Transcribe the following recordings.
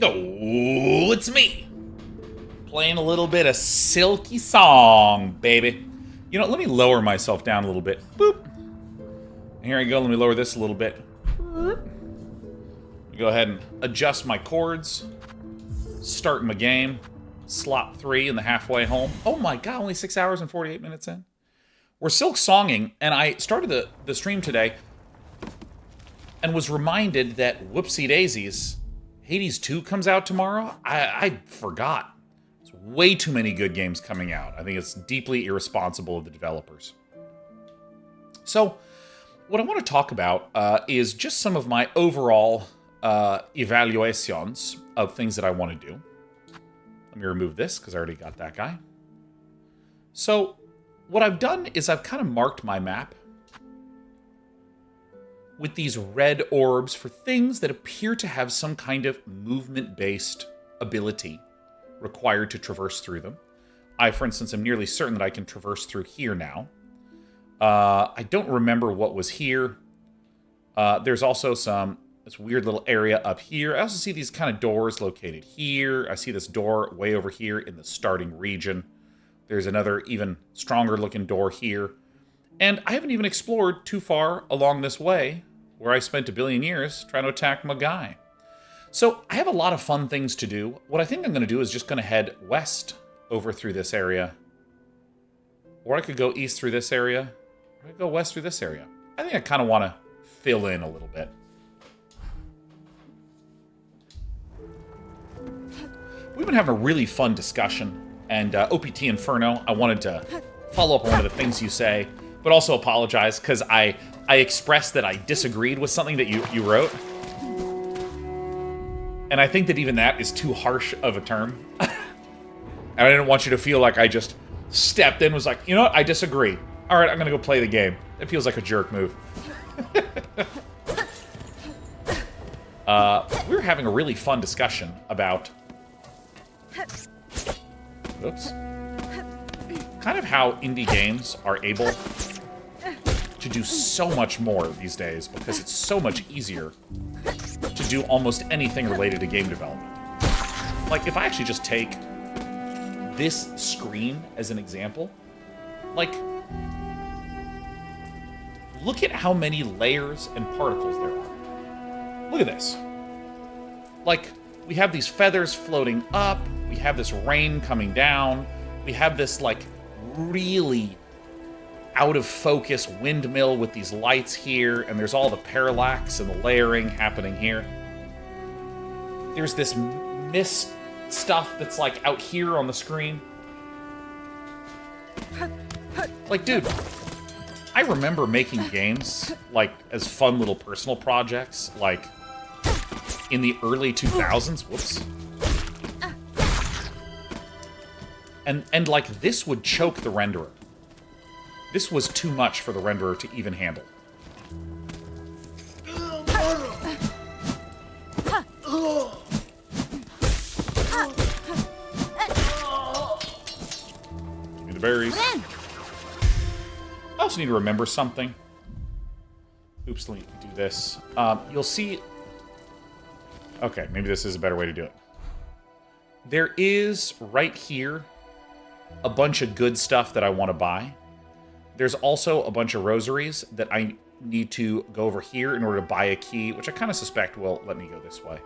Oh, it's me! Playing a little bit of Silksong, baby. You know, let me lower myself down a little bit. Boop. And here I go, let me lower this a little bit. Go ahead and adjust my chords. Start my game. Slot 3 in the halfway home. Oh my god, only 6 hours and 48 minutes in. We're Silksonging, and I started the stream today and was reminded that, whoopsie daisies, Hades 2 comes out tomorrow? I forgot. There's way too many good games coming out. I think it's deeply irresponsible of the developers. So, what I want to talk about is just some of my overall evaluations of things that I want to do. Let me remove this, because I already got that guy. So, what I've done is I've kind of marked my map with these red orbs for things that appear to have some kind of movement-based ability required to traverse through them. I, for instance, am nearly certain that I can traverse through here now. I don't remember what was here. There's also this weird little area up here. I also see these kind of doors located here. I see this door way over here in the starting region. There's another even stronger looking door here. And I haven't even explored too far along this way, where I spent a billion years trying to attack my guy. So I have a lot of fun things to do. What I think I'm going to do is just going to head west over through this area. Or I could go east through this area. Or I could go west through this area. I think I kind of want to fill in a little bit. We've been having a really fun discussion. And OPT Inferno, I wanted to follow up on one of the things you say, but also apologize, because I expressed that I disagreed with something that you wrote. And I think that even that is too harsh of a term. And I didn't want you to feel like I just stepped in, was like, you know what, I disagree. All right, I'm going to go play the game. It feels like a jerk move. We were having a really fun discussion about... Oops. Kind of how indie games are able to do so much more these days because it's so much easier to do almost anything related to game development. Like, if I actually just take this screen as an example, like, look at how many layers and particles there are. Look at this. Like, we have these feathers floating up, we have this rain coming down, we have this, like, really out-of-focus windmill with these lights here, and there's all the parallax and the layering happening here. There's this mist stuff that's, like, out here on the screen. Like, dude, I remember making games, like, as fun little personal projects, like, in the early 2000s. Whoops. And like, this would choke the renderer. This was too much for the renderer to even handle. Give me the berries. I also need to remember something. Oops, let me do this. You'll see... Okay, maybe this is a better way to do it. There is, right here, a bunch of good stuff that I want to buy. There's also a bunch of rosaries that I need to go over here in order to buy a key, which I kind of suspect will let me go this way.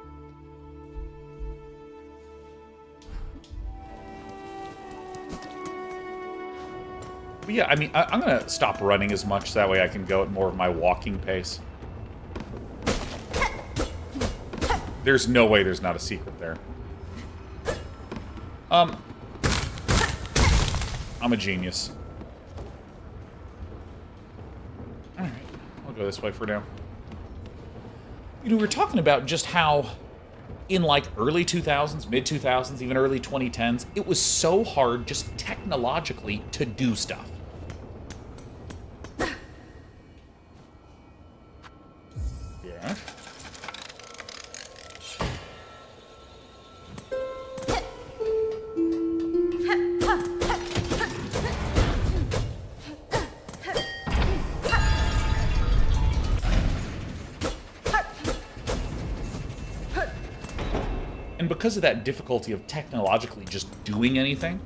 But yeah, I mean, I'm going to stop running as much, so that way I can go at more of my walking pace. There's no way there's not a secret there. I'm a genius. Alright, I'll go this way for now. You know, we were talking about just how in, like, early 2000s, mid-2000s, even early 2010s, it was so hard just technologically to do stuff. Yeah. And because of that difficulty of technologically just doing anything,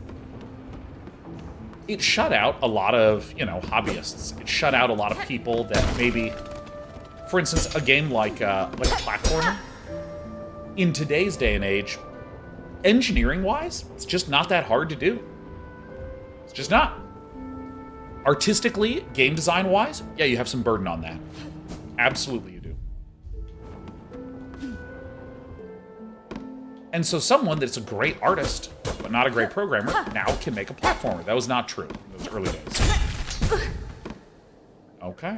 it shut out a lot of, you know, hobbyists. It shut out a lot of people that maybe, for instance, a game like a platformer, in today's day and age, engineering-wise, it's just not that hard to do. It's just not. Artistically, game design-wise, yeah, you have some burden on that. Absolutely you do. And so someone that's a great artist, but not a great programmer, now can make a platformer. That was not true in those early days. Okay.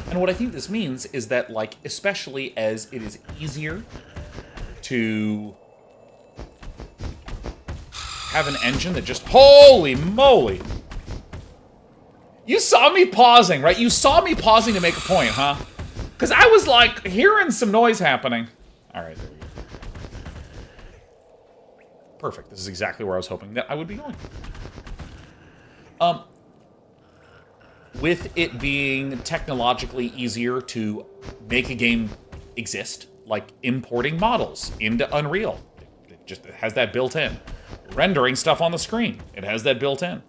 And what I think this means is that, like, especially as it is easier to have an engine that just... Holy moly! You saw me pausing, right? You saw me pausing to make a point, huh? Because I was, like, hearing some noise happening. All right, there we go. Perfect. This is exactly where I was hoping that I would be going. With it being technologically easier to make a game exist, like importing models into Unreal. It just has that built in. Rendering stuff on the screen. It has that built in.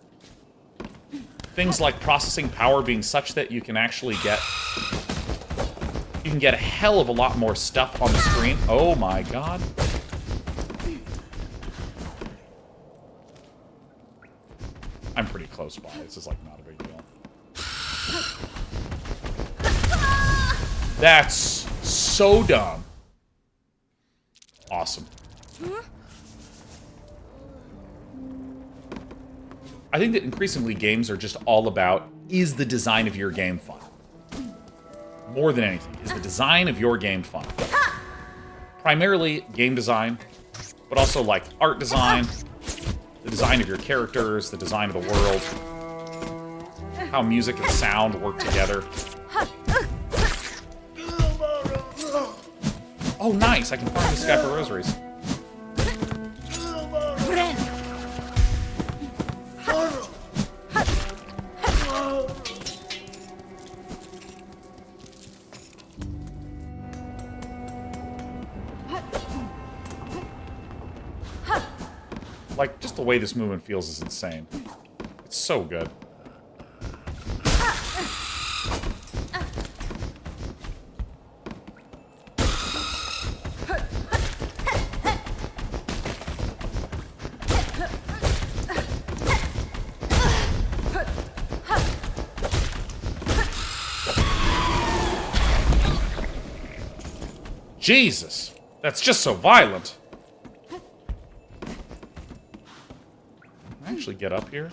Things like processing power being such that you can actually get... You can get a hell of a lot more stuff on the screen. Oh my god. I'm pretty close by. This is like not a big deal. That's so dumb. Awesome. I think that increasingly games are just all about, is the design of your game fun? More than anything, is the design of your game fun? Primarily game design, but also like art design, the design of your characters, the design of the world, how music and sound work together. Oh, nice! I can farm this guy for rosaries. Like, just the way this movement feels is insane. It's so good. Jesus! That's just so violent! Actually get up here?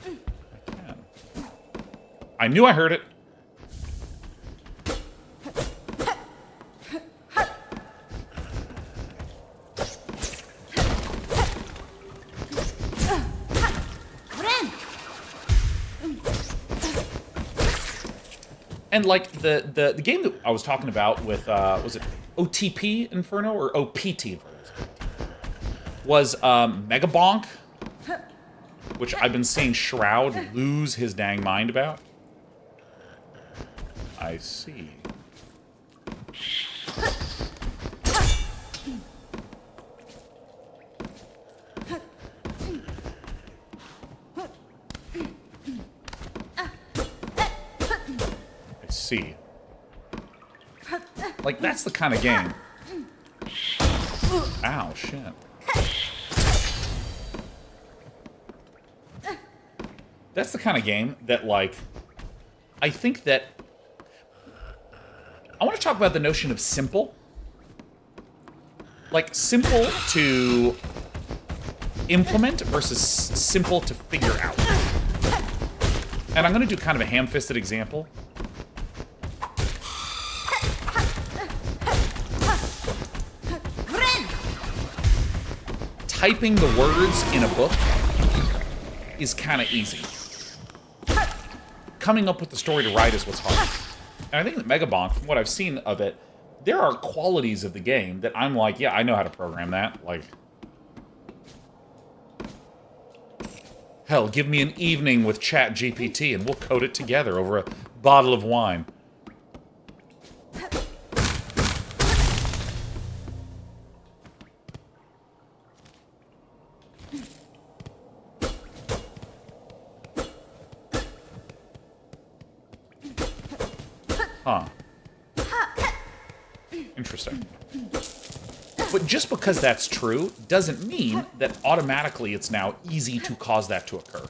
I can. I knew I heard it. And like the game that I was talking about with was it OTP Inferno or OPT Inferno? Was Mega Bonk, which I've been seeing Shroud lose his dang mind about. I see. I see. Like, that's the kind of game. Ow, shit. That's the kind of game that, like, I think that... I want to talk about the notion of simple. Like, simple to implement versus simple to figure out. And I'm going to do kind of a ham-fisted example. Typing the words in a book is kind of easy. Coming up with the story to write is what's hard. And I think that Mega Bonk, from what I've seen of it, there are qualities of the game that I'm like, yeah, I know how to program that. Like, Hell, give me an evening with ChatGPT and we'll code it together over a bottle of wine. Huh. Interesting. But just because that's true doesn't mean that automatically it's now easy to cause that to occur.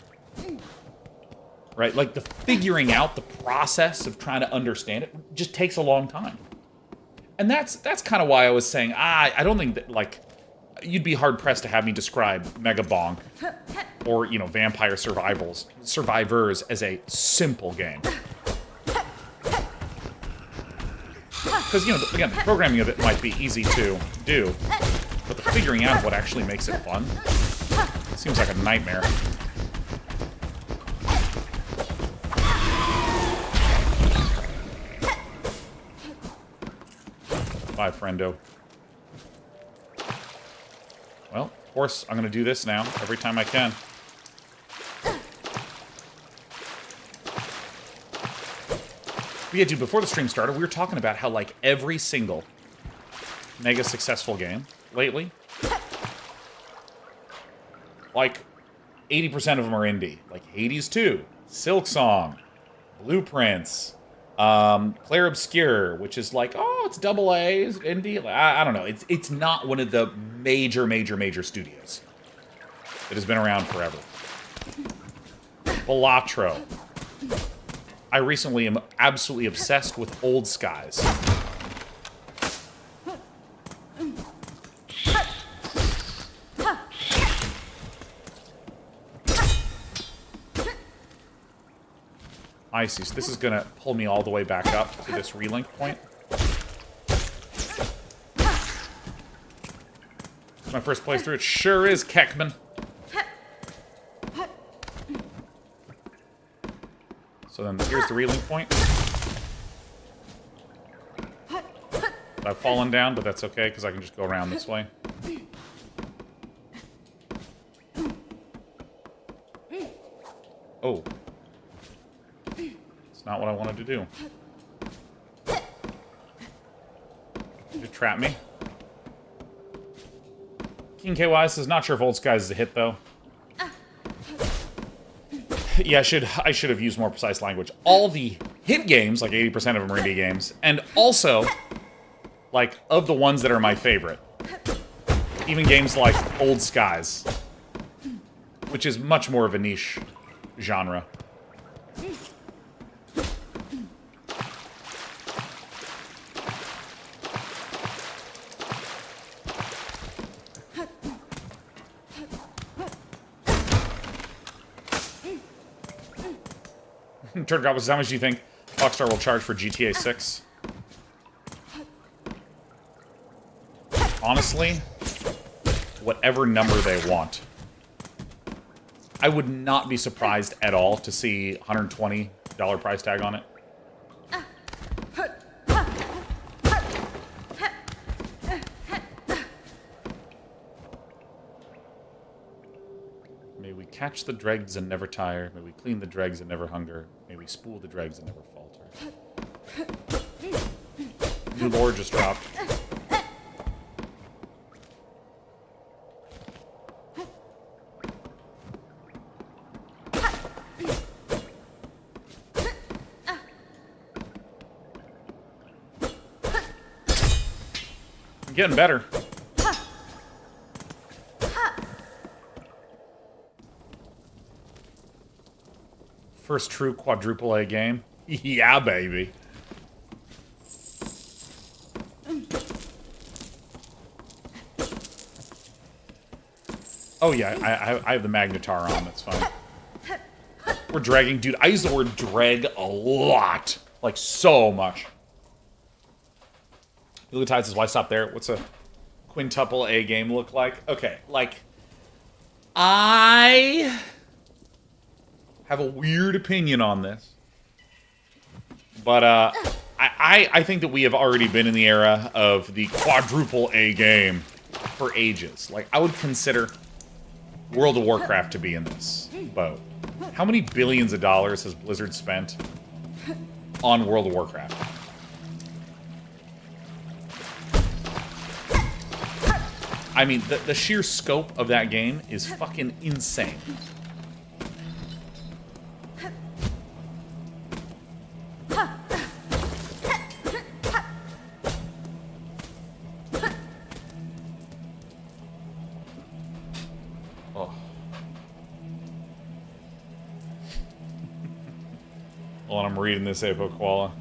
Right? Like, the figuring out the process of trying to understand it just takes a long time. And that's kind of why I was saying, I don't think that, like, you'd be hard-pressed to have me describe Mega Bonk or, you know, Vampire Survivors as a simple game. Because, you know, again, the programming of it might be easy to do, but the figuring out what actually makes it fun seems like a nightmare. Bye, friendo. Well, of course, I'm going to do this now, every time I can. But yeah, dude, before the stream started, we were talking about how, like, every single mega successful game lately, like, 80% of them are indie. Like, Hades 2, Silksong, Blueprints, Claire Obscure, which is like, oh, it's double A, is it indie? I don't know. It's not one of the major studios that has been around forever. Balatro. I recently am absolutely obsessed with Old Skies. I see. So this is going to pull me all the way back up to this relink point. It's my first playthrough. It sure is, Keckman. So then here's the relink point. I've fallen down, but that's okay, because I can just go around this way. Oh. It's not what I wanted to do. Did you trap me? King KY says, not sure if Old Skies is a hit, though. Yeah, I should have used more precise language. All the hit games, like 80% of them are indie games, and also, like, of the ones that are my favorite, even games like Old Skies, which is much more of a niche genre. Turtgobbles, how much do you think Rockstar will charge for GTA 6? Honestly, whatever number they want. I would not be surprised at all to see $120 price tag on it. May we catch the dregs and never tire. May we clean the dregs and never hunger. May we spool the dregs and never falter. New lore just dropped. I'm getting better. First true quadruple A game? Yeah, baby. Oh yeah, I have the Magnetar on, that's fine. We're dragging. Dude, I use the word drag a lot. Like, so much. Tide says, why stop there? What's a quintuple A game look like? Okay, like, I have a weird opinion on this. But, I think that we have already been in the era of the quadruple A game for ages. Like, I would consider World of Warcraft to be in this boat. How many billions of dollars has Blizzard spent on World of Warcraft? I mean, the sheer scope of that game is fucking insane. Oh. Hold on, I'm reading this Apo Koala.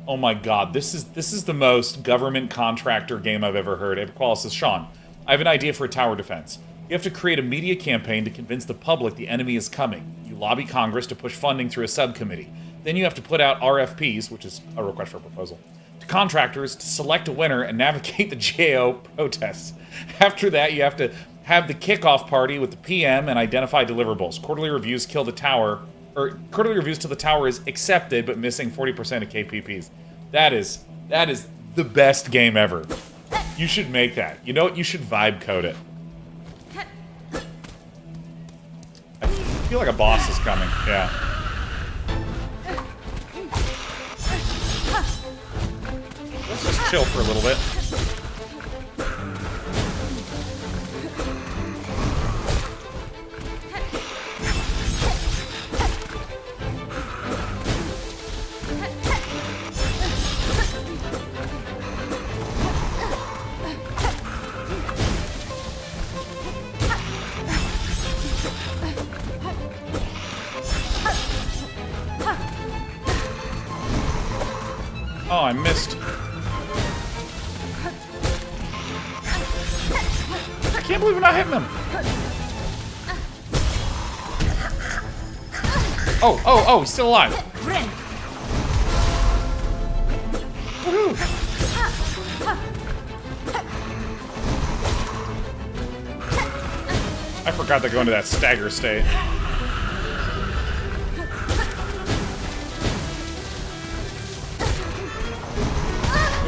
Oh my god, this is the most government contractor game I've ever heard. Apo Koala says, Sean, I have an idea for a tower defense. You have to create a media campaign to convince the public the enemy is coming. You lobby Congress to push funding through a subcommittee. Then you have to put out RFPs, which is a request for a proposal, to contractors to select a winner and navigate the GAO protests. After that, you have to have the kickoff party with the PM and identify deliverables. Quarterly reviews to the tower is accepted, but missing 40% of KPPs. That is the best game ever. You should make that. You know what? You should vibe code it. I feel like a boss is coming. Yeah. Let's just chill for a little bit. Oh, I missed. I can't believe we're not hitting them. Oh, he's still alive. Woohoo. I forgot to go into that stagger state.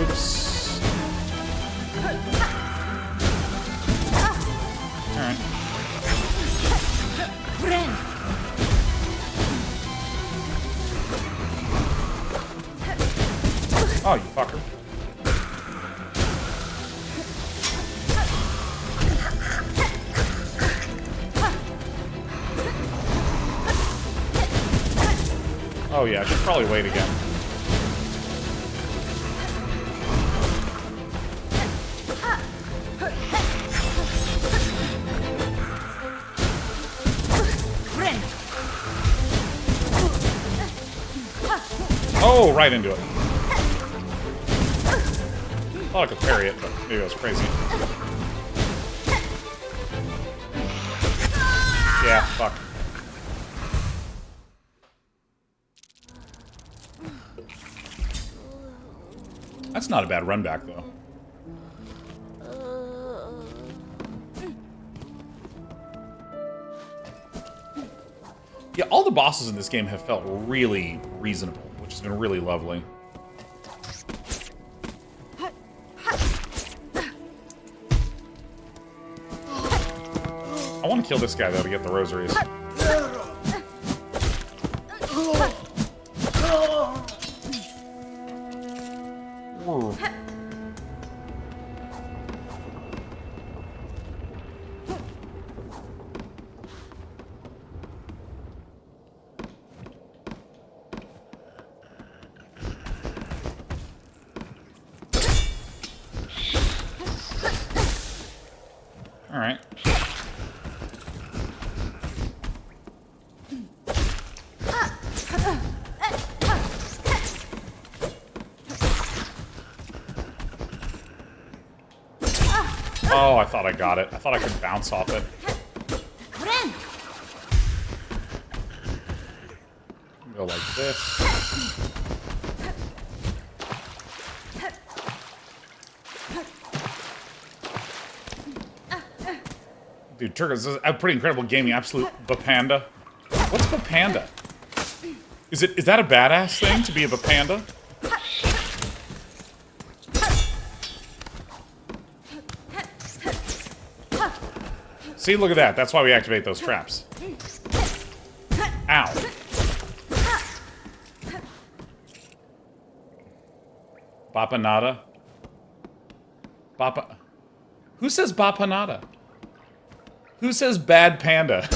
Oops. Alright. Oh, you fucker. Oh yeah, I should probably wait again. Oh, right into it. Thought I could parry it, but maybe I was crazy. Yeah, fuck. That's not a bad run back, though. Yeah, all the bosses in this game have felt really reasonable, which has been really lovely. I want to kill this guy, though, to get the rosaries. Whoa. All right. Oh, I thought I got it. I thought I could bounce off it. Go like this. Dude, Turco, this is a pretty incredible gaming. Absolute Bapanda. What's Bapanda? Is that a badass thing to be a Bapanda? See, look at that. That's why we activate those traps. Ow. Bapanada? Bapa... Who says Bapanada? Who says bad panda?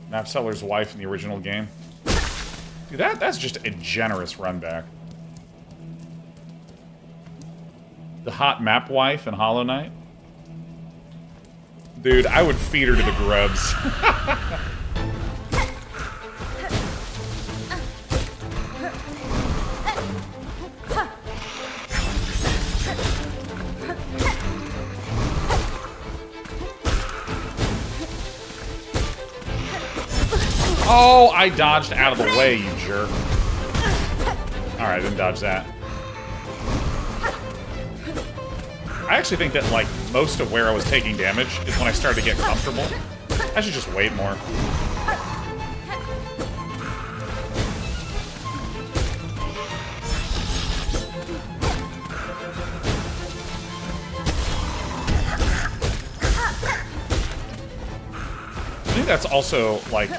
Map seller's wife in the original game. Dude, that's just a generous run back. The hot map wife in Hollow Knight? Dude, I would feed her to the grubs. Oh, I dodged out of the way, you jerk. Alright, I didn't dodge that. I actually think that, like, most of where I was taking damage is when I started to get comfortable. I should just wait more. I think that's also, like...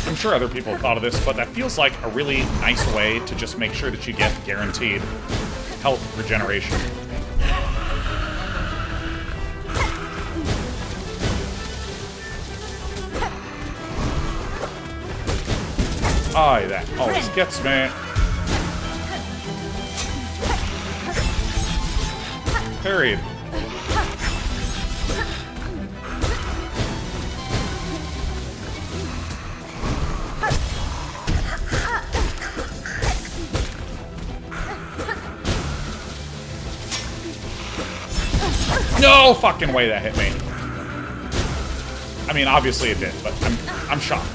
I'm sure other people have thought of this, but that feels like a really nice way to just make sure that you get guaranteed health regeneration. Oh, that always gets me. Parried. No fucking way that hit me. I mean, obviously it did, but I'm shocked.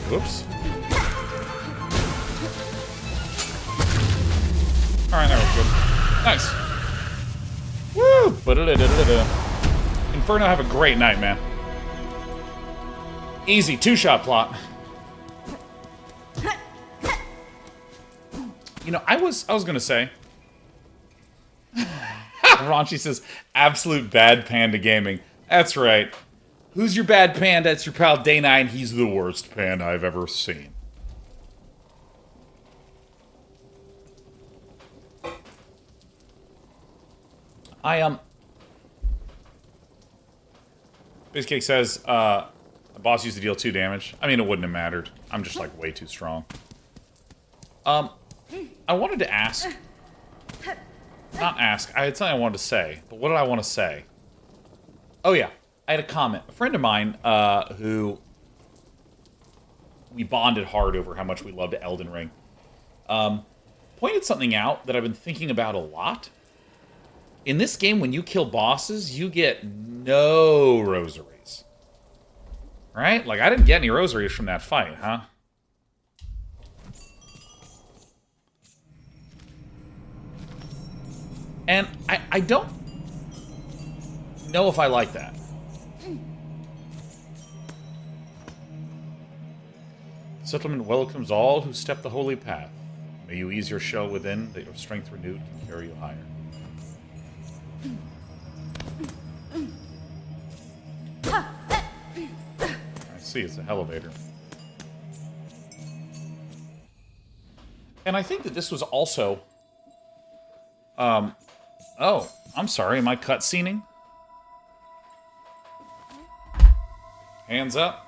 Whoops. Alright, that was good. Nice. Woo! Inferno, have a great night, man. Easy, two-shot plot. You know, I was gonna say... Raunchy says, absolute bad panda gaming. That's right. Who's your bad panda? It's your pal Day9. He's the worst panda I've ever seen. Bizcake says, the boss used to deal 2 damage. I mean, it wouldn't have mattered. I'm just, like, way too strong. I wanted to ask... Not ask. I had something I wanted to say. But what did I want to say? Oh, yeah. I had a comment. A friend of mine, who we bonded hard over how much we loved Elden Ring, pointed something out that I've been thinking about a lot. In this game, when you kill bosses, you get no rosaries. Right? Like, I didn't get any rosaries from that fight, huh? And I don't know if I like that. Settlement welcomes all who step the holy path. May you ease your shell within, that your strength renewed can carry you higher. I see, it's an elevator. And I think that this was also... oh, I'm sorry, am I cutscening? Hands up.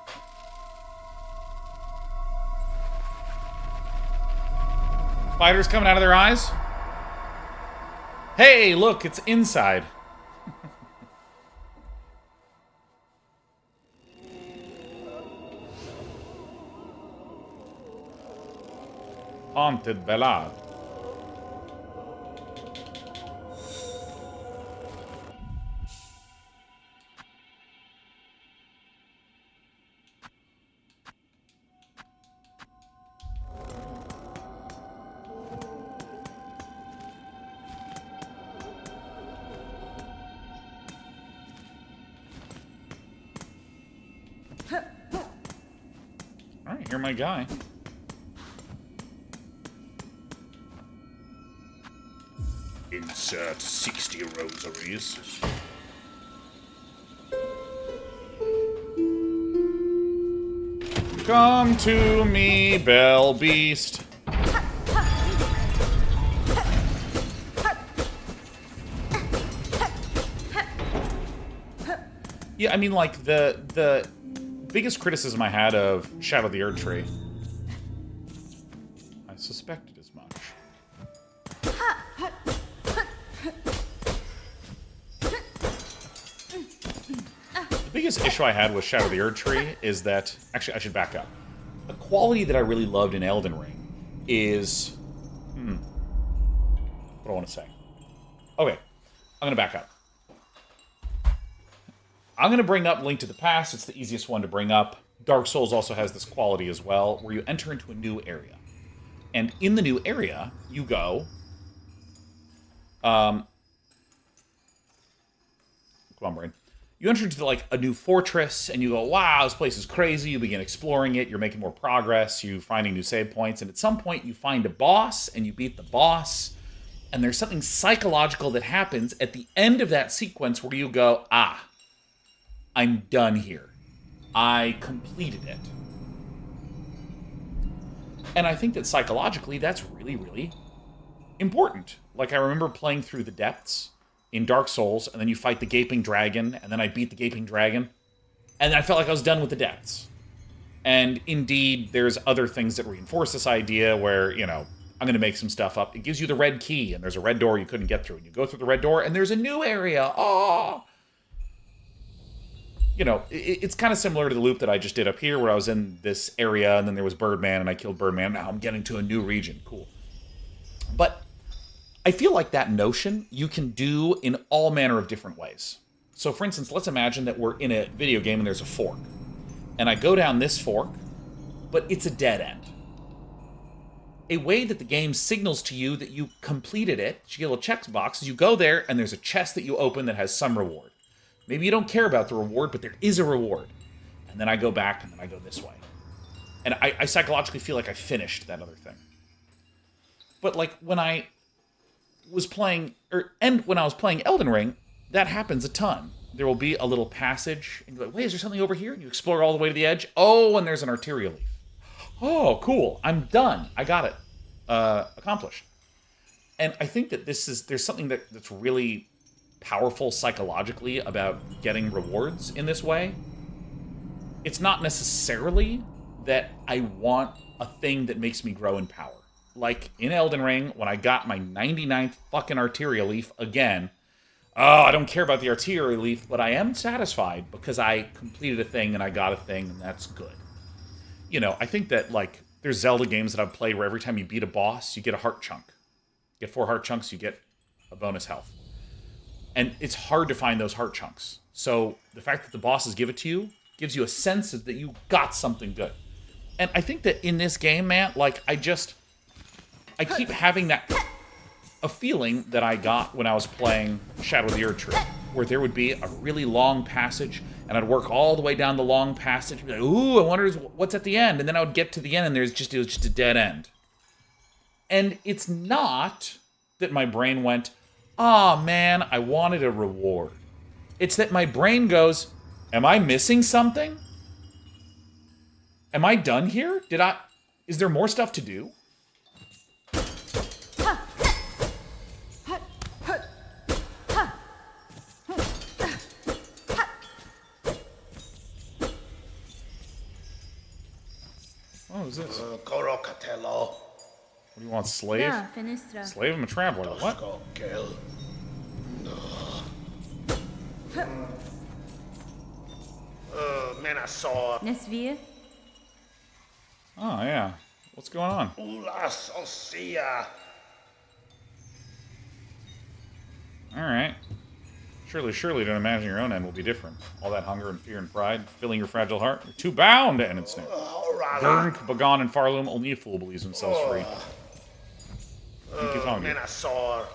Spiders coming out of their eyes? Hey, look, it's inside. Haunted Ballad. Alright, you're my guy. Insert 60 rosaries. Come to me, Bell Beast. Yeah, I mean, like, the biggest criticism I had of Shadow of the Erd Tree, I suspected as much. The biggest issue I had with Shadow of the Erd Tree is that... Actually, I should back up. A quality that I really loved in Elden Ring is... What do I want to say? Okay, I'm going to back up. I'm going to bring up Link to the Past. It's the easiest one to bring up. Dark Souls also has this quality as well, where you enter into a new area. And in the new area, you go... come on, brain. You enter into, like, a new fortress, and you go, wow, this place is crazy. You begin exploring it. You're making more progress. You're finding new save points. And at some point, you find a boss, and you beat the boss. And there's something psychological that happens at the end of that sequence where you go, ah, I'm done here. I completed it. And I think that psychologically, that's really, really important. Like, I remember playing through the depths in Dark Souls, and then you fight the Gaping Dragon, and then I beat the Gaping Dragon, and I felt like I was done with the depths. And indeed, there's other things that reinforce this idea where, you know, I'm going to make some stuff up. It gives you the red key, and there's a red door you couldn't get through. And you go through the red door, and there's a new area. Oh! You know, it's kind of similar to the loop that I just did up here, where I was in this area, and then there was Birdman, and I killed Birdman. Now I'm getting to a new region. Cool. But I feel like that notion you can do in all manner of different ways. So, for instance, let's imagine that we're in a video game, and there's a fork. And I go down this fork, but it's a dead end. A way that the game signals to you that you completed it, you get a little checkbox, is you go there, and there's a chest that you open that has some reward. Maybe you don't care about the reward, but there is a reward. And then I go back, and then I go this way. And I psychologically feel like I finished that other thing. But, like, when I was playing, when I was playing Elden Ring, that happens a ton. There will be a little passage, and you're like, wait, is there something over here? And you explore all the way to the edge. Oh, and there's an arterial leaf. Oh, cool. I'm done. I got it. Accomplished. And I think that there's something that's really powerful psychologically about getting rewards in this way. It's not necessarily that I want a thing that makes me grow in power. Like in Elden Ring, when I got my 99th fucking arterial leaf again, oh, I don't care about the arterial leaf, but I am satisfied because I completed a thing and I got a thing, and that's good. You know, I think that, like, there's Zelda games that I've played where every time you beat a boss, you get a heart chunk. You get 4 heart chunks, you get a bonus health. And it's hard to find those heart chunks. So the fact that the bosses give it to you gives you a sense that you got something good. And I think that in this game, man, like, I keep having a feeling that I got when I was playing Shadow of the Erd Tree, where there would be a really long passage, and I'd work all the way down the long passage, and be like, ooh, I wonder what's at the end, and then I would get to the end, and it was just a dead end. And it's not that my brain went, oh man, I wanted a reward. It's that my brain goes, am I missing something? Am I done here? Is there more stuff to do? What was this? Korokatello. do you want, slave? Da, fenestra. Slave? I'm a traveler. What? Menasor. Nesvia. Oh, yeah. What's going on? Ulas Osia. Alright. Surely, don't imagine your own end will be different. All that hunger and fear and pride, filling your fragile heart. You're too bound to end its snare. Burnk, Bagon, and Farloom, only a fool believes himself free. Menasor.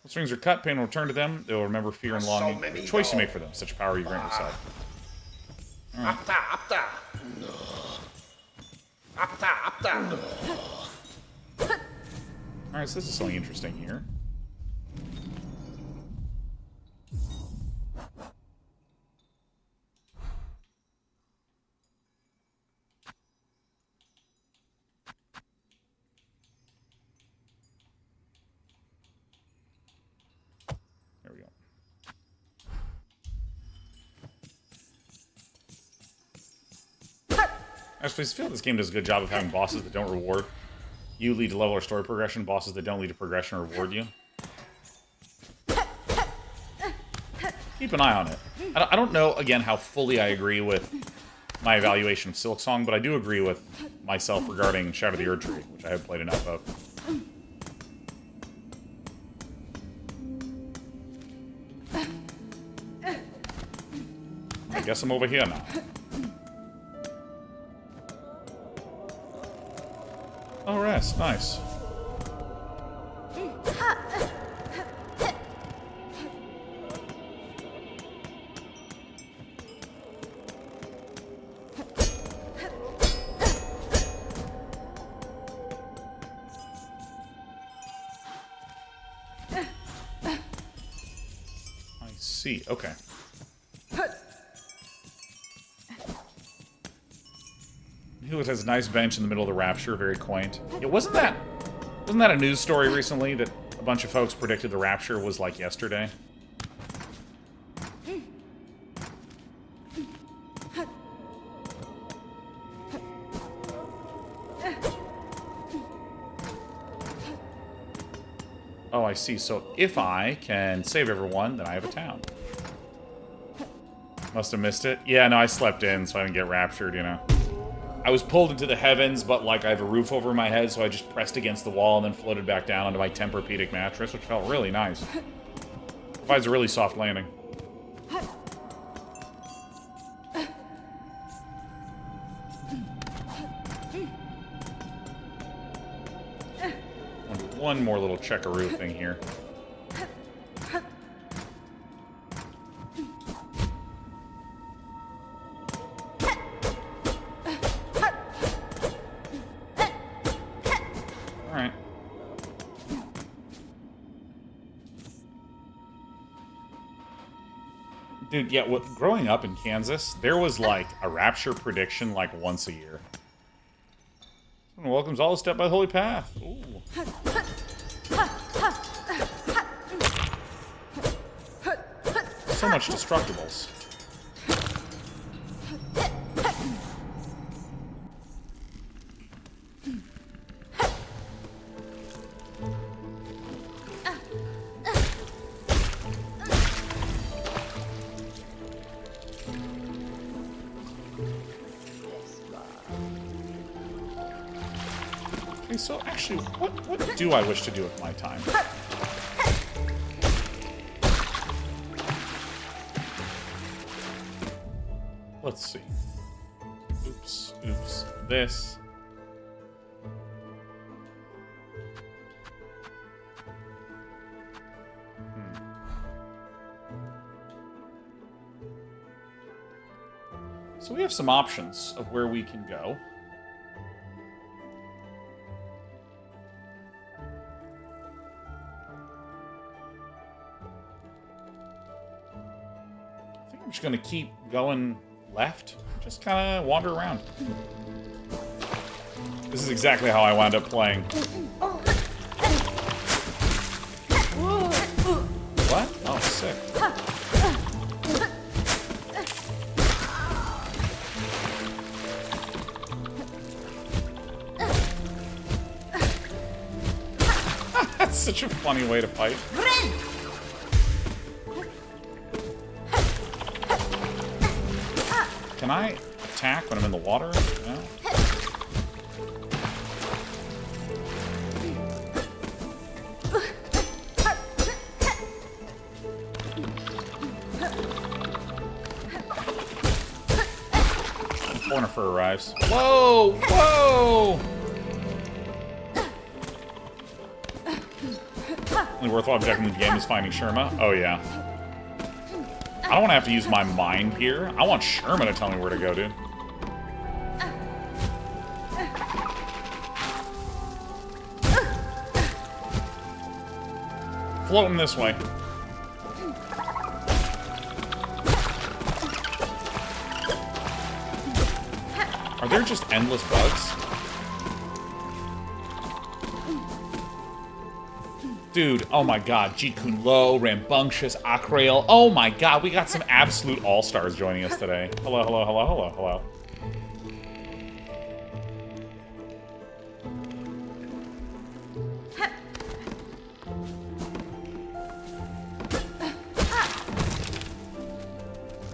When strings are cut, pain will return to them. They will remember fear and longing. The choice you make for them, such power you grant yourself. Right. Apta. Alright, so this is something interesting here. There we go. I just feel this game does a good job of having bosses that don't reward you, lead to level or story progression, bosses that don't lead to progression or reward you. Keep an eye on it. I don't know, again, how fully I agree with my evaluation of Silksong, but I do agree with myself regarding Shadow of the Erdtree, which I have played enough of. I guess I'm over here now. Oh, rest. Nice. I see. Okay. It has a nice bench in the middle of the Rapture, very quaint. Yeah, wasn't that a news story recently that a bunch of folks predicted the Rapture was like yesterday? Oh, I see. So if I can save everyone, then I have a town. Must have missed it. Yeah, no, I slept in, so I didn't get raptured, you know. I was pulled into the heavens, but, like, I have a roof over my head, so I just pressed against the wall and then floated back down onto my Tempur-Pedic mattress, which felt really nice. Provides a really soft landing. One more little checkaroo thing here. Dude, yeah, growing up in Kansas, there was, like, a rapture prediction, like, once a year. Someone welcomes all a step by the holy path. Ooh. So much destructibles. Okay, so actually, what do I wish to do with my time? Let's see. Oops, this. So we have some options of where we can go. I think I'm just going to keep going left. Just kind of wander around. This is exactly how I wound up playing. What? Oh, sick. That's such a funny way to fight. Can I attack when I'm in the water? No. Cornifer arrives. Whoa! Whoa! Only worthwhile objective in the game is finding Sherma. Oh, yeah. I don't want to have to use my mind here. I want Sherma to tell me where to go, dude. Floating this way. Are there just endless bugs? Dude, oh my god. Jeet Kune Lo, Rambunctious, Akrail. Oh my god, we got some absolute all-stars joining us today. Hello, hello, hello, hello, hello.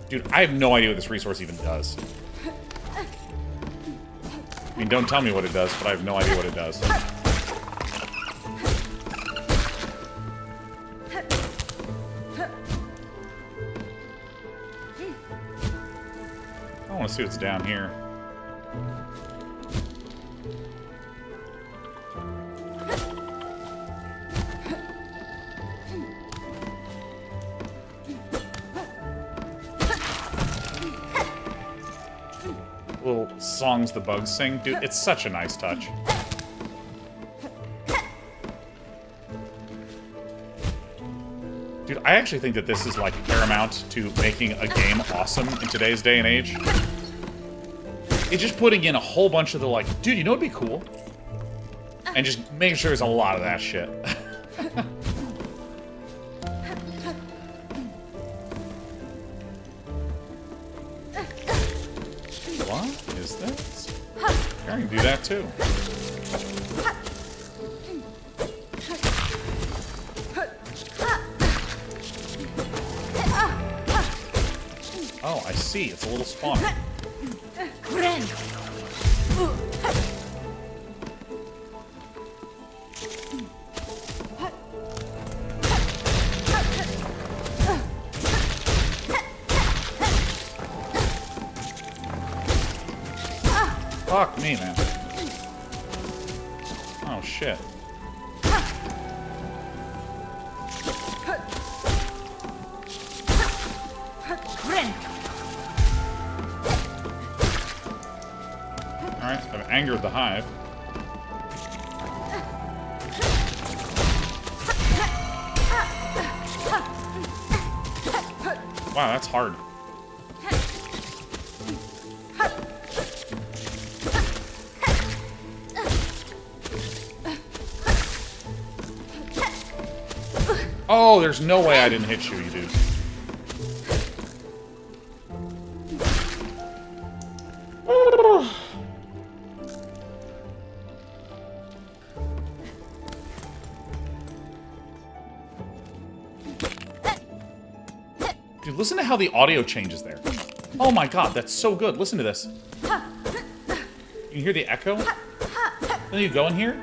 Dude, I have no idea what this resource even does. I mean, don't tell me what it does, but I have no idea what it does. I want to see what's down here. Little songs the bugs sing. Dude, it's such a nice touch. Dude, I actually think that this is like paramount to making a game awesome in today's day and age. It's just putting in a whole bunch of the like, dude, you know what'd be cool? And just making sure there's a lot of that shit. What is this? I can do that too. Oh, I see. It's a little spawner. Fuck me, man. Oh, shit. Alright, I've angered the hive. Wow, that's hard. Oh, there's no way I didn't hit you, you dude. Dude, listen to how the audio changes there. Oh my god, that's so good. Listen to this. You hear the echo? Then you go in here.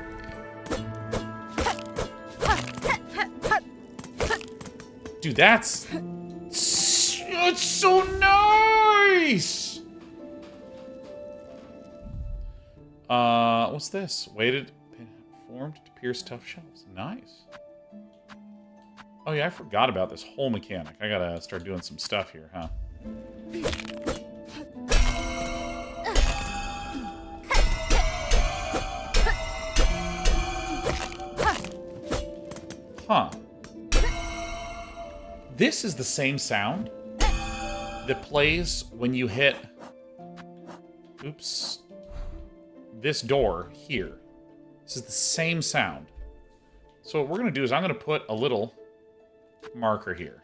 Dude, that's so nice! What's this? Weighted, formed to pierce tough shells. Nice. Oh yeah, I forgot about this whole mechanic. I gotta start doing some stuff here, huh? Huh. This is the same sound that plays when you hit, oops, this door here. This is the same sound. So what we're going to do is I'm going to put a little marker here.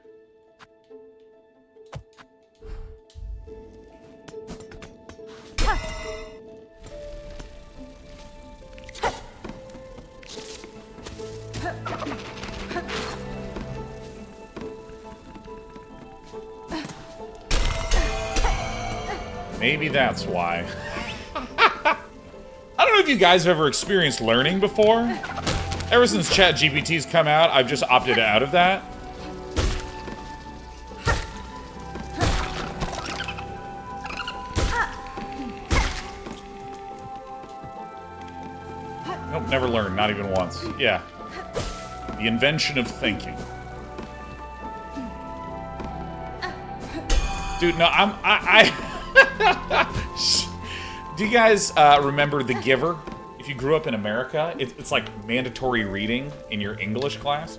Maybe that's why. I don't know if you guys have ever experienced learning before. Ever since ChatGPT's come out, I've just opted out of that. Nope, never learned, not even once. Yeah. The invention of thinking. Dude, no, Do you guys remember The Giver? If you grew up in America, it's like mandatory reading in your English class.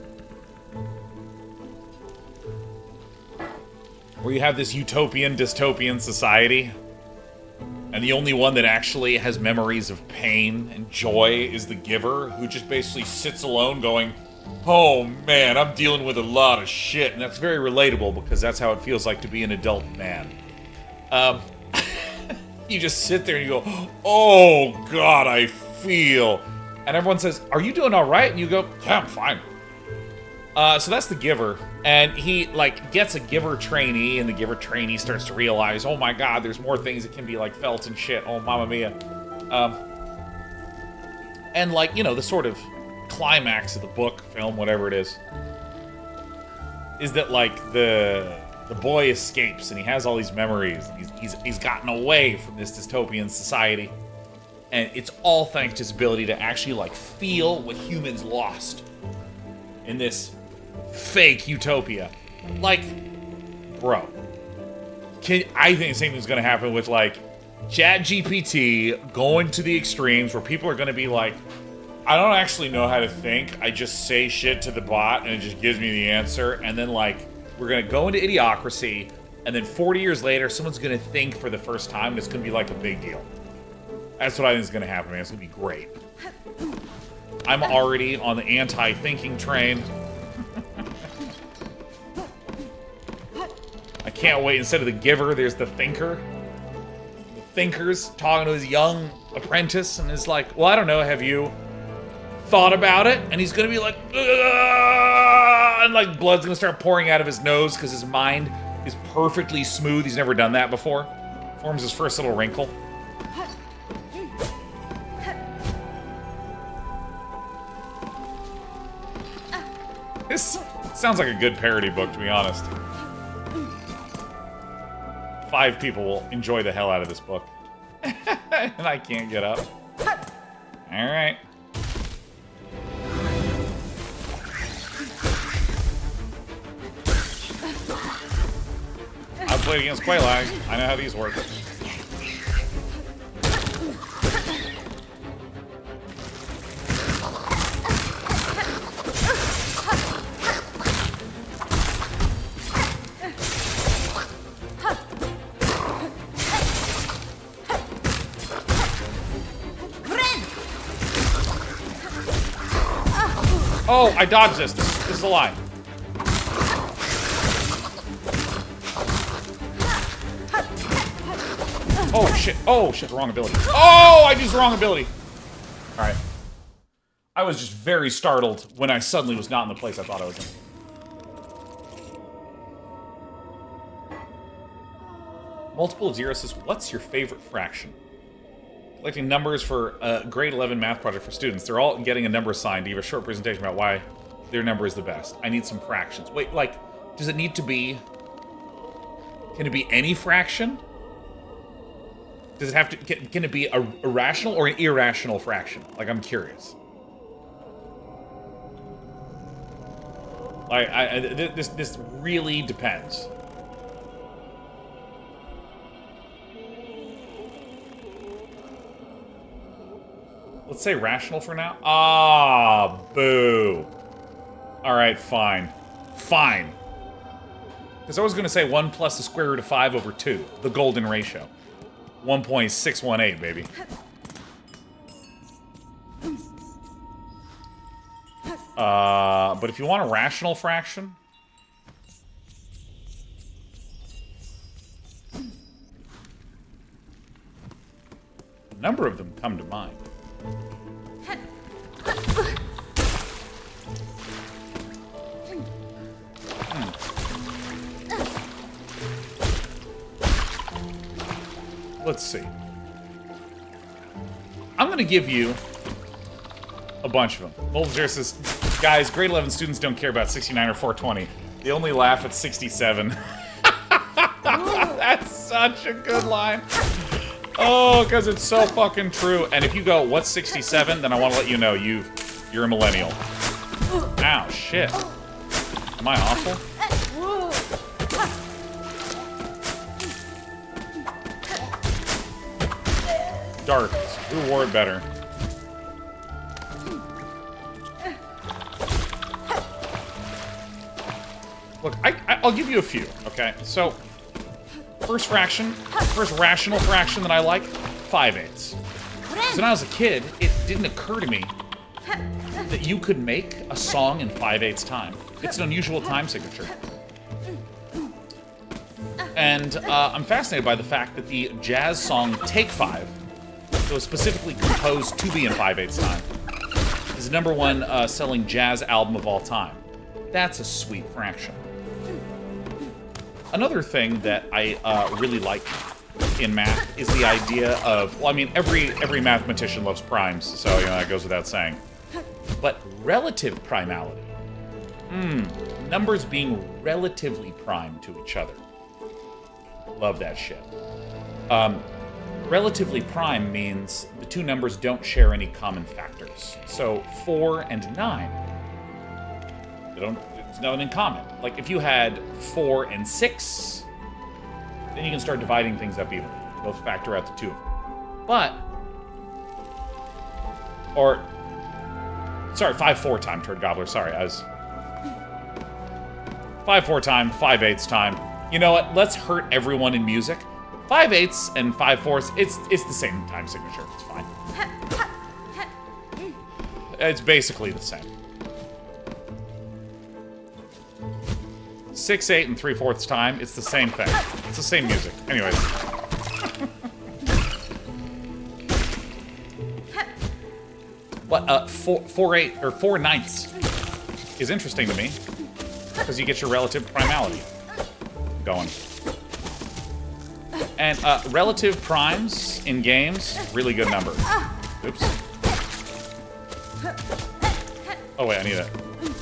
Where you have this utopian, dystopian society. And the only one that actually has memories of pain and joy is the giver, who just basically sits alone going, oh man, I'm dealing with a lot of shit. And that's very relatable because that's how it feels like to be an adult man. You just sit there and you go, oh god, I feel. And everyone says, are you doing all right? And you go, yeah, I'm fine. So that's the giver. And he, like, gets a giver trainee, and the giver trainee starts to realize, oh my god, there's more things that can be, like, felt and shit. Oh, mamma mia. And, like, you know, the sort of climax of the book, film, whatever it is that, like, the boy escapes, and he has all these memories. He's gotten away from this dystopian society. And it's all thanks to his ability to actually, like, feel what humans lost in this fake utopia. Like, bro. I think the same thing's gonna happen with, like, ChatGPT going to the extremes where people are gonna be like, I don't actually know how to think, I just say shit to the bot and it just gives me the answer, and then, like, we're gonna go into idiocracy, and then 40 years later, someone's gonna think for the first time, and it's gonna be, like, a big deal. That's what I think is gonna happen, man. It's gonna be great. I'm already on the anti-thinking train. I can't wait. Instead of the giver, there's the thinker. The thinker's talking to his young apprentice and is like, well, I don't know, have you thought about it? And he's gonna be like, ugh! And like blood's gonna start pouring out of his nose because his mind is perfectly smooth. He's never done that before. Forms his first little wrinkle. This sounds like a good parody book, to be honest. 5 people will enjoy the hell out of this book. And I can't get up. Alright. I've played against Quaylag. I know how these work. Oh, I dodged this. This is a lie. Oh, shit. Oh, shit. The wrong ability. Oh, I used the wrong ability. All right. I was just very startled when I suddenly was not in the place I thought I was in. Multiple of 0 says, what's your favorite fraction? Collecting numbers for a grade 11 math project for students. They're all getting a number assigned. You have a short presentation about why their number is the best. I need some fractions. Wait, like, does it need to be... Can it be any fraction? Does it have to... Can it be a rational or an irrational fraction? Like, I'm curious. Like, this really depends. Let's say rational for now. Ah, boo. Alright, fine. Fine. Because I was going to say 1 plus the square root of 5 over 2. The golden ratio. 1.618, baby. But if you want a rational fraction... A number of them come to mind. let's see. I'm going to give you a bunch of them. Multiple says, guys, grade 11 students don't care about 69 or 420. They only laugh at 67. That's such a good line. Oh, because it's so fucking true. And if you go, what's 67? Then I want to let you know you're a millennial. Ow, shit. Am I awful? Dark. Who wore it better? Look, I'll give you a few, okay? So, first rational fraction that I like, 5/8. Because when I was a kid, it didn't occur to me that you could make a song in 5/8 time. It's an unusual time signature. And I'm fascinated by the fact that the jazz song Take 5, that was specifically composed to be in 5/8 time, is the #1 selling jazz album of all time. That's a sweet fraction. Another thing that I really like in math is the idea of, well, I mean, every mathematician loves primes, so, you know, that goes without saying. But relative primality. Numbers being relatively prime to each other. Love that shit. Relatively prime means the two numbers don't share any common factors. So 4 and 9, it's nothing in common. Like, if you had 4 and 6, then you can start dividing things up evenly. Both factor out the two of them. But, sorry, 5/4 time, Turd Gobbler. Sorry, I was 5/4 time, 5/8 time. You know what? Let's hurt everyone in music. 5/8 and 5/4, it's the same time signature. It's fine. It's basically the same. 6/8 and 3/4 time, it's the same thing. It's the same music. Anyways. But 4/8 or 4/9 is interesting to me because you get your relative primality going. And relative primes in games, really good number. Oops. Oh wait, I need to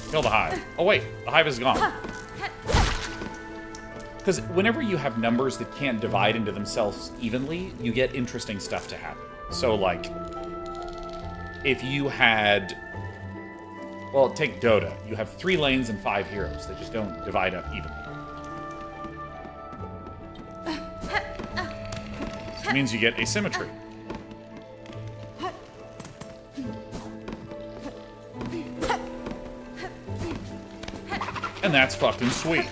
kill the hive. Oh wait, the hive is gone. Because whenever you have numbers that can't divide into themselves evenly, you get interesting stuff to happen. So, like, if you had, well, take Dota. You have 3 lanes and 5 heroes that just don't divide up evenly. Which means you get asymmetry. And that's fucking sweet.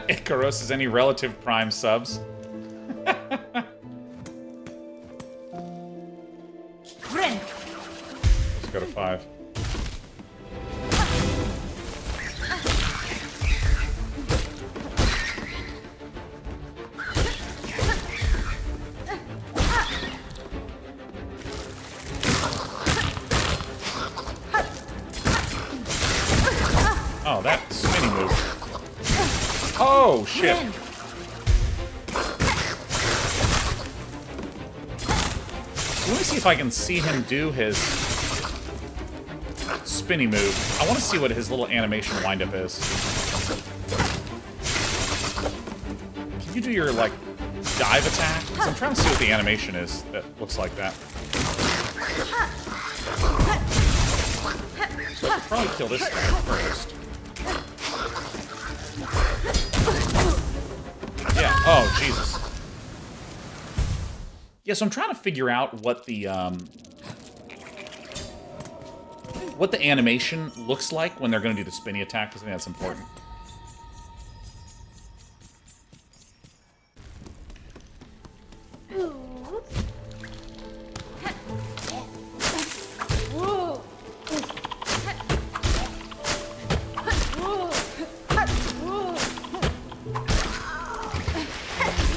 Icaros, is any relative prime subs? Let's go to 5. Oh, that spinning move. Oh, shit. Let me see if I can see him do his spinny move. I want to see what his little animation windup is. Can you do your, like, dive attack? 'Cause I'm trying to see what the animation is that looks like that. So I should probably kill this guy first. Yeah, oh, Jesus. Yeah, so I'm trying to figure out what the animation looks like when they're going to do the spinny attack, because I think that's important.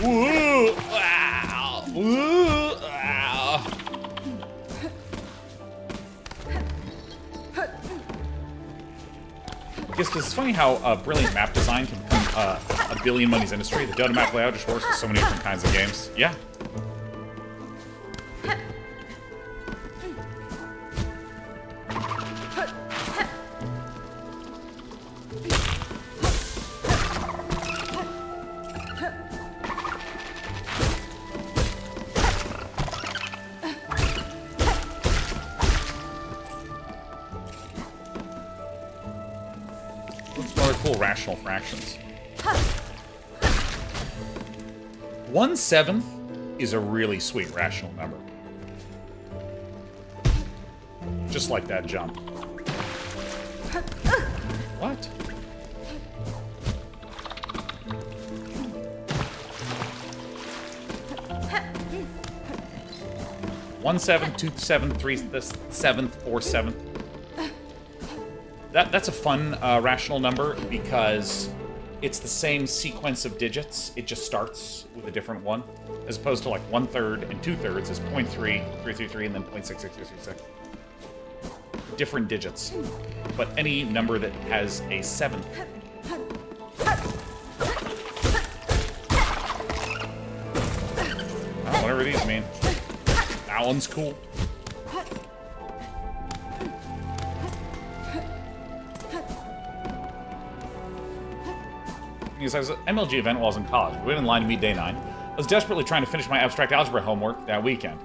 Woo! Wow! Woo! Wow! I guess it's funny how brilliant map design can come a billion money's industry. The Dota map layout just works with so many different kinds of games. Yeah. Rational fractions. 1/7 is a really sweet rational number. Just like that jump. What? One seven, 2 7, 3 the 7th, 4 7th. That's a fun rational number because it's the same sequence of digits. It just starts with a different one, as opposed to like 1/3 and 2/3 is 0.3, 333, and then 0.66666. Different digits, but any number that has a 7th. Whatever these mean. That one's cool. Because I was at MLG event while I was in college. We went in line to meet Day9. I was desperately trying to finish my abstract algebra homework that weekend.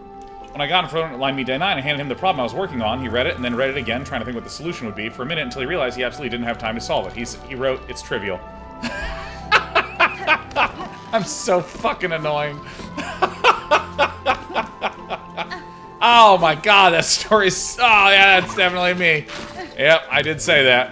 When I got in front of line to meet Day9, I handed him the problem I was working on. He read it and then read it again, trying to think what the solution would be for a minute until he realized he absolutely didn't have time to solve it. He wrote, "It's trivial." I'm so fucking annoying. Oh my god, that story's... Oh yeah, that's definitely me. Yep, I did say that.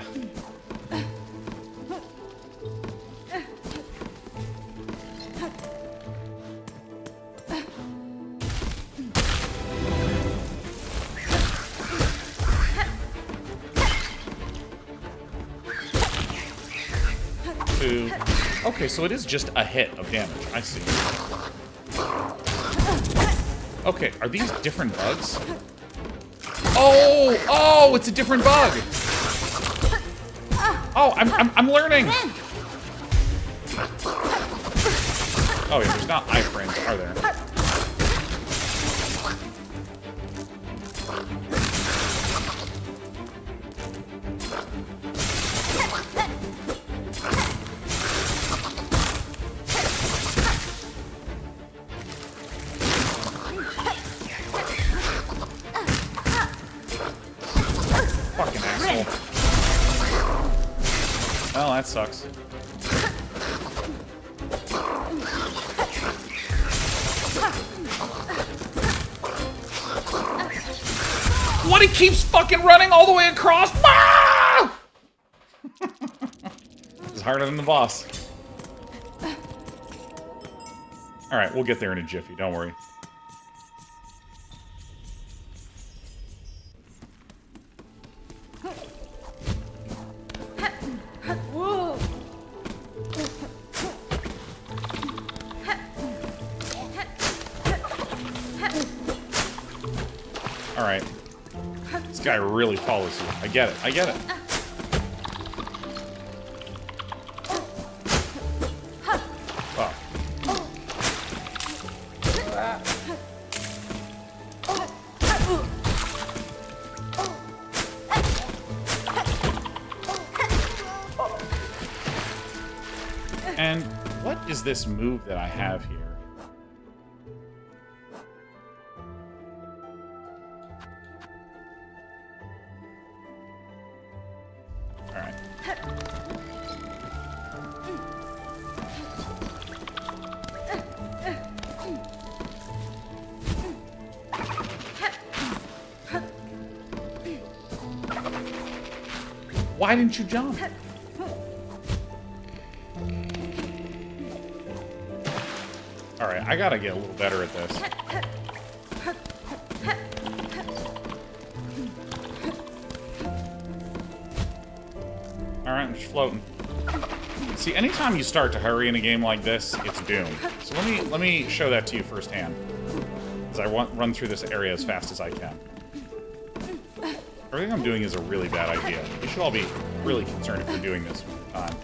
Okay, so it is just a hit of damage. I see. Okay, are these different bugs? Oh, it's a different bug. Oh, I'm learning. Oh yeah, there's not iframes, are there? Fucking asshole. Well, that sucks. What, he keeps fucking running all the way across? Ah! It's harder than the boss. Alright, we'll get there in a jiffy, don't worry. Alright. This guy really follows you. I get it. I get it. Fuck. And what is this move that I have here? Why didn't you jump? Alright, I gotta get a little better at this. Alright, I'm just floating. See, anytime you start to hurry in a game like this, it's doomed. So let me show that to you firsthand. As I run through this area as fast as I can. Everything I'm doing is a really bad idea. You should all be really concerned if you're doing this all the time.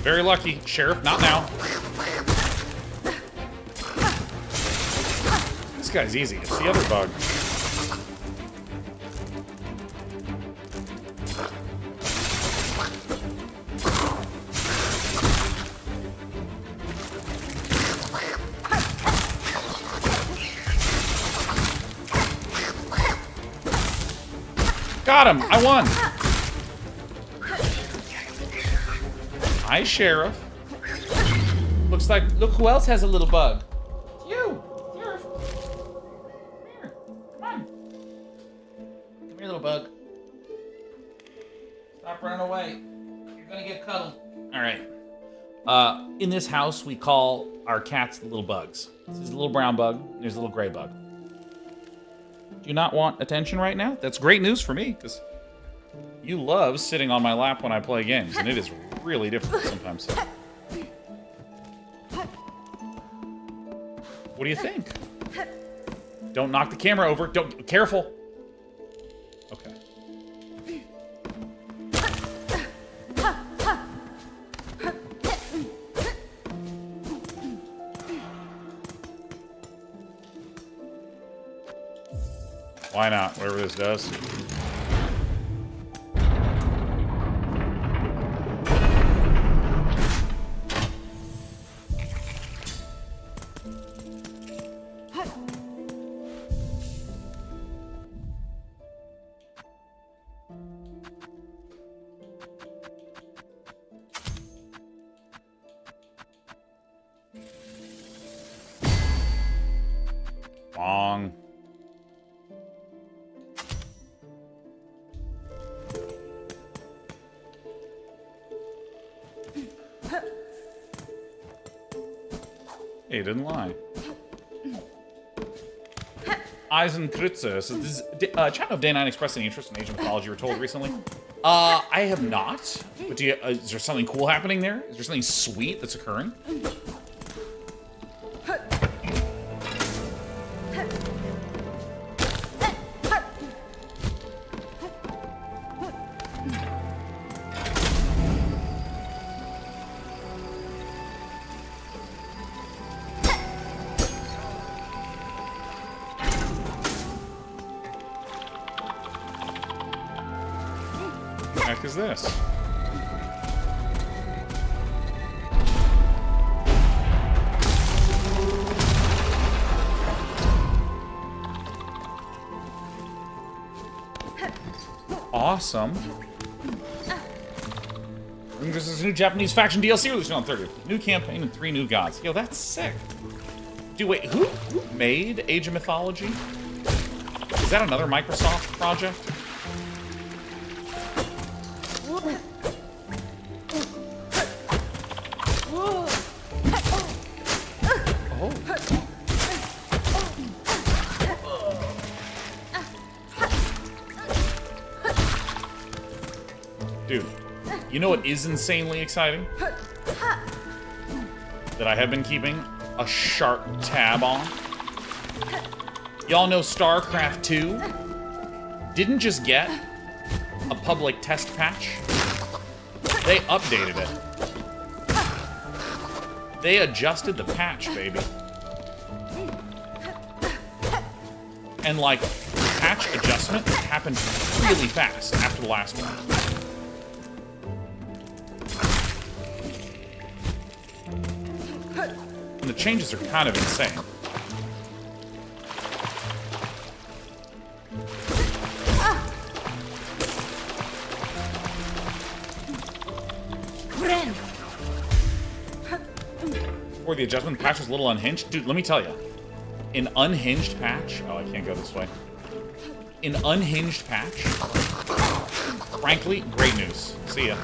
very lucky. Sheriff, not now. This guy's easy. It's the other bug. Got him! I won! Hi, Sheriff. Look who else has a little bug. It's you! Sheriff! Come here. Come on. Come here, little bug. Stop running away. You're gonna get cuddled. Alright. In this house, we call our cats the little bugs. This is a little brown bug. There's a little gray bug. Do you not want attention right now? That's great news for me, because you love sitting on my lap when I play games, and it is really difficult sometimes. What do you think? Don't knock the camera over. Don't. Careful. Okay. Why not? Whatever this does. Bong. He didn't lie. Eisenkritzer says, "Does channel of Day9 express any interest in Asian mythology you were told recently?" I have not. But is there something cool happening there? Is there something sweet that's occurring? What the heck is this? Awesome. This is a new Japanese faction DLC released on 30th. New campaign and 3 new gods. Yo, that's sick. Dude, wait, who made Age of Mythology? Is that another Microsoft project? Dude, you know what is insanely exciting? That I have been keeping a sharp tab on? Y'all know Starcraft 2 didn't just get a public test patch. They updated it. They adjusted the patch, baby. And like, patch adjustment happened really fast after the last one. And the changes are kind of insane. Before the adjustment, the patch was a little unhinged. Dude, let me tell you. An unhinged patch... Oh, I can't go this way. An unhinged patch... Frankly, great news. See ya.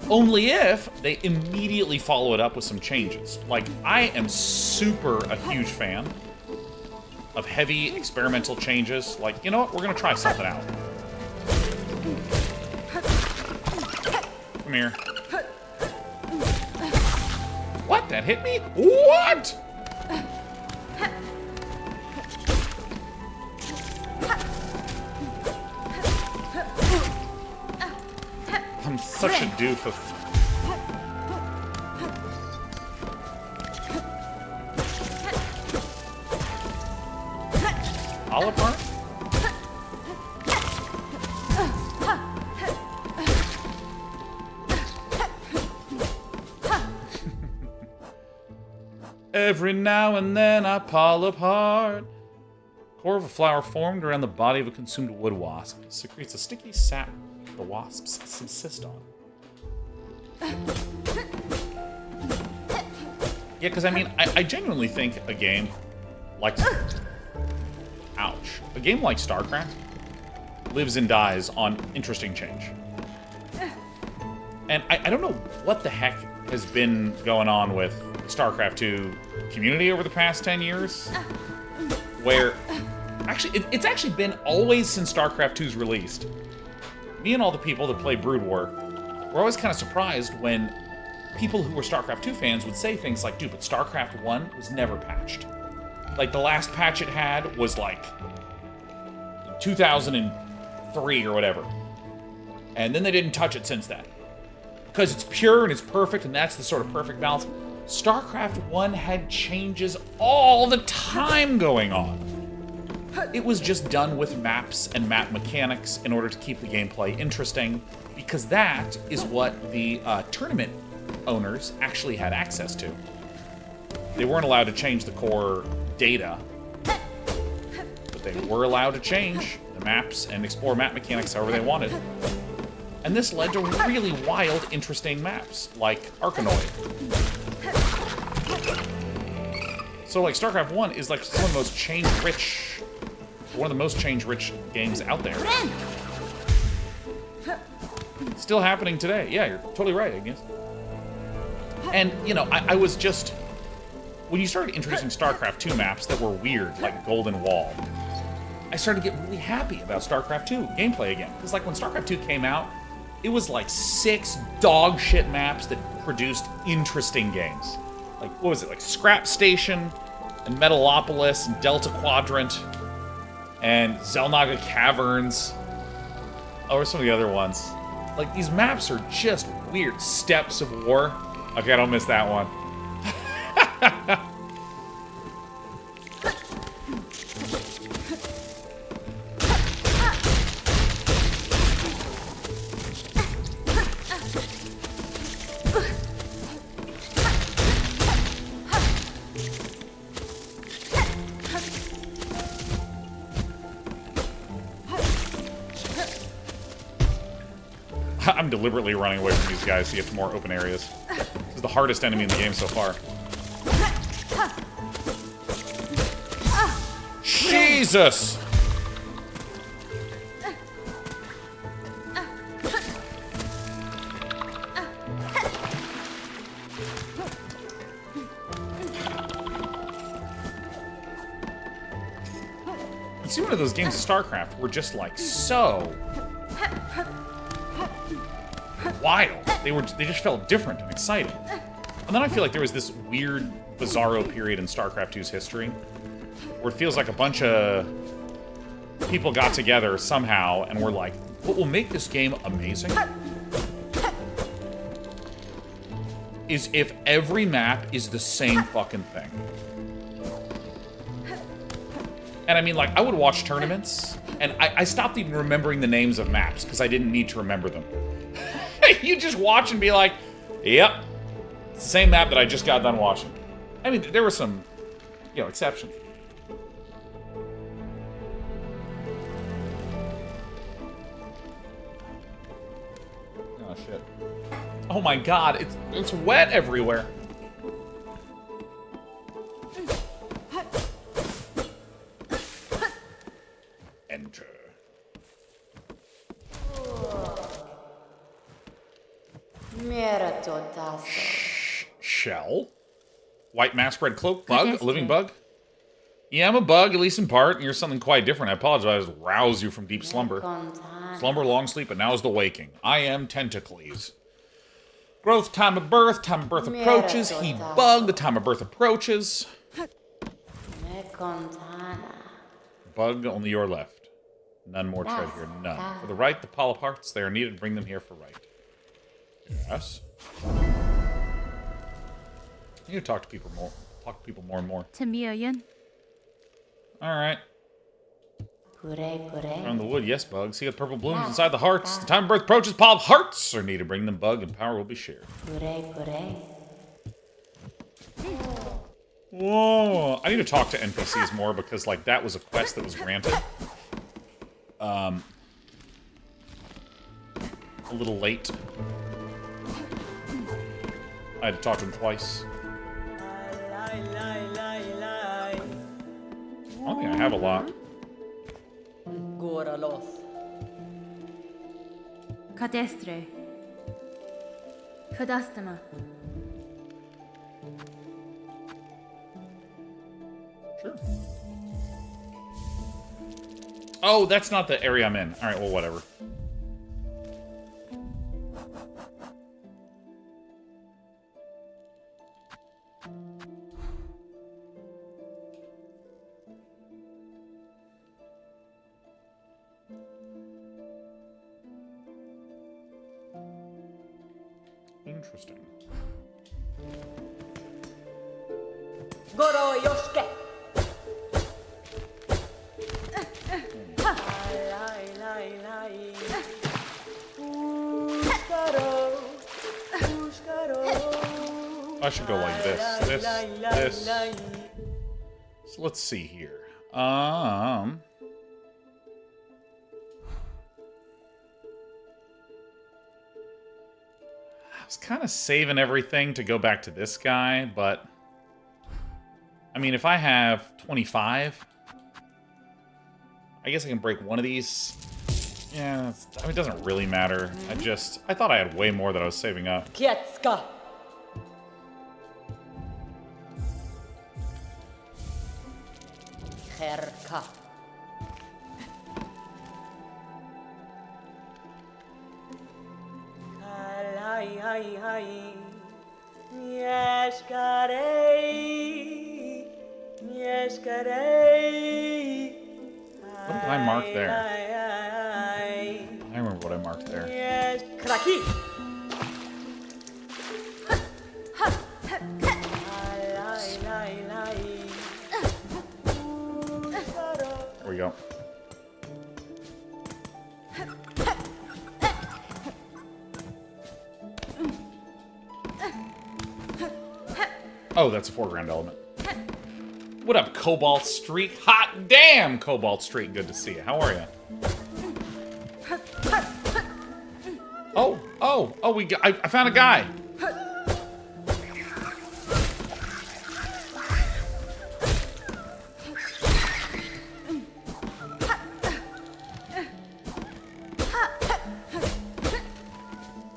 Only if they immediately follow it up with some changes. Like, I am super a huge fan of heavy experimental changes. Like, you know what? We're gonna try something out. Come here. What? That hit me? What? I'm such a doofus. fall apart? Every now and then I fall apart. Core of a flower formed around the body of a consumed wood wasp secretes a sticky sap the wasps subsist on. Yeah, because I mean, I genuinely think a game like... Ouch. A game like Starcraft lives and dies on interesting change. And I don't know what the heck has been going on with Starcraft 2 community over the past 10 years, where... Actually, it's actually been always since Starcraft 2's released. Me and all the people that play Brood War were always kind of surprised when people who were Starcraft 2 fans would say things like, dude, but Starcraft 1 was never patched. Like, the last patch it had was, like, 2003 or whatever. And then they didn't touch it since then. Because it's pure and it's perfect, and that's the sort of perfect balance. Starcraft 1 had changes all the time going on. It was just done with maps and map mechanics in order to keep the gameplay interesting, because that is what the tournament owners actually had access to. They weren't allowed to change the core data, but they were allowed to change the maps and explore map mechanics however they wanted. And this led to really wild, interesting maps, like Arkanoid. So, like, StarCraft 1 is, like, some of the most change-rich... One of the most change-rich games out there. Still happening today. Yeah, you're totally right, I guess. And, you know, I was just... When you started introducing StarCraft 2 maps that were weird, like Golden Wall, I started to get really happy about StarCraft 2 gameplay again. Because, like, when StarCraft 2 came out, it was, like, 6 dog shit maps that produced interesting games. Like, what was it? Like, Scrap Station, and Metalopolis, and Delta Quadrant... and Zelnaga Caverns. Oh, or some of the other ones. Like, these maps are just weird. Steps of War. Okay, I don't miss that one. I'm deliberately running away from these guys to get to more open areas. This is the hardest enemy in the game so far. Jesus! See, one of those games of StarCraft were just like so wild. They just felt different and exciting. And then I feel like there was this weird, bizarro period in StarCraft 2's history where it feels like a bunch of people got together somehow and were like, what will make this game amazing is if every map is the same fucking thing. And I mean, like, I would watch tournaments, and I stopped even remembering the names of maps because I didn't need to remember them. You just watch and be like, yep, it's the same map that I just got done watching. I mean, there were some, you know, exceptions. Oh, shit. Oh my god, it's wet everywhere. Enter. Shell? White mask, red cloak, bug, a living bug? Yeah, I'm a bug, at least in part, and you're something quite different. I apologize to rouse you from deep slumber. Slumber, long sleep, and now is the waking. I am Tentacles. Growth, time of birth approaches. He bug, the time of birth approaches. Bug, only your left. None more tread here, none. For the right, the polyparts, they are needed, bring them here for right. Yes. You need to talk to people more and more. To Million. Alright. Around the wood, yes, Bug. See the purple blooms inside the hearts. The time of birth approaches. Pop hearts are needed. Bring them, Bug, and power will be shared. Whoa! I need to talk to NPCs more because, like, that was a quest that was granted. A little late. I had to talk to him twice. I don't think I have a lot. Katestre. Fadastama. Sure. Oh, that's not the area I'm in. Alright, well, whatever. Interesting. Goro Yoshke. I should go like this. So let's see here. I was kind of saving everything to go back to this guy, but I mean, if I have 25, I guess I can break one of these. Yeah, I mean, it doesn't really matter. I thought I had way more that I was saving up. Kietska. Herka. What did I mark there? I remember what I marked there. Kraki. There we go. Oh, that's a foreground element. What up, Cobalt Streak? Hot damn, Cobalt Streak. Good to see you. How are you? Oh, I found a guy.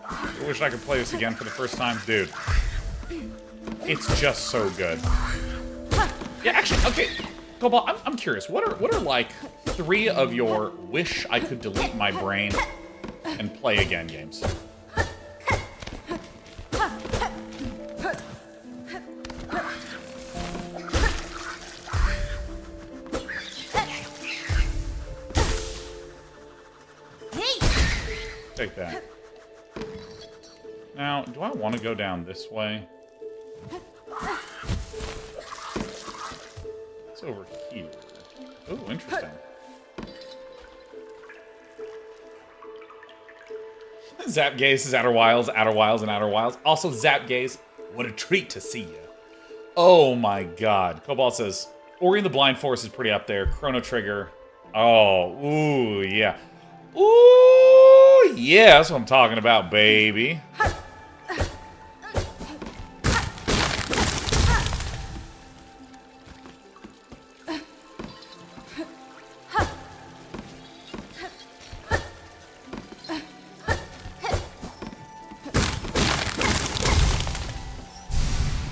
I wish I could play this again for the first time. Dude, it's just so good. Yeah, actually, okay, Cobalt, I'm curious. What are like 3 of your wish I could delete my brain and play again games? Take that. Now, do I want to go down this way? It's over here. Ooh, interesting. Zap Gaze is Outer Wilds, Outer Wilds, and Outer Wilds. Also, Zap Gaze, what a treat to see you. Oh my god. Cobalt says, Ori and the Blind Forest is pretty up there. Chrono Trigger. Oh, ooh, yeah. Ooh, yeah, that's what I'm talking about, baby.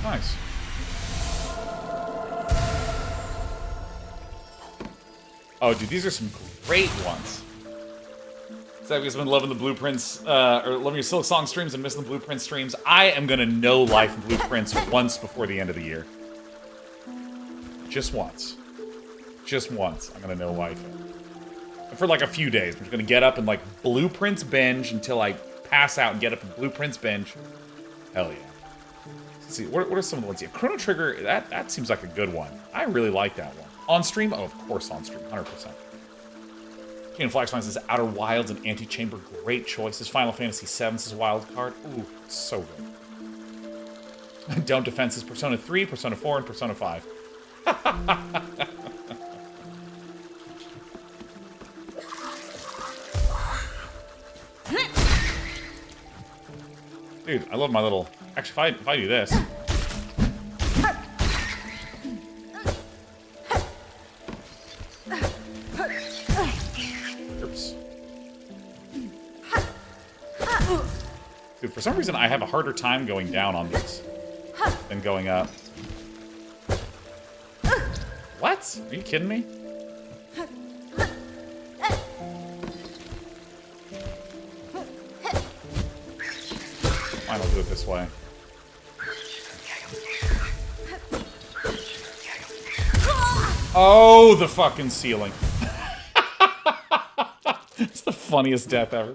Nice. Oh, dude, these are some great ones. Zavia's been loving the Blueprints, or loving your Silksong streams and missing the Blueprint streams. I am gonna know Life and Blueprints once before the end of the year. Just once. Just once, I'm gonna know Life. For like a few days. I'm just gonna get up and like Blueprints binge until I pass out and get up and Blueprints binge. Hell yeah. Let's see, what are some of the ones here? Chrono Trigger, that seems like a good one. I really like that one. On stream? Oh, of course on stream, 100%. King of Flax finds his Outer Wilds and Antechamber great choices. Final Fantasy VII is a wild card. Ooh, so good. Don't Defense is Persona 3, Persona 4, and Persona 5. Dude, I love my little... Actually, if I do this... Oops. Dude, for some reason I have a harder time going down on these than going up. What? Are you kidding me? Fine, I'll do it this way. Oh, the fucking ceiling. It's the funniest death ever.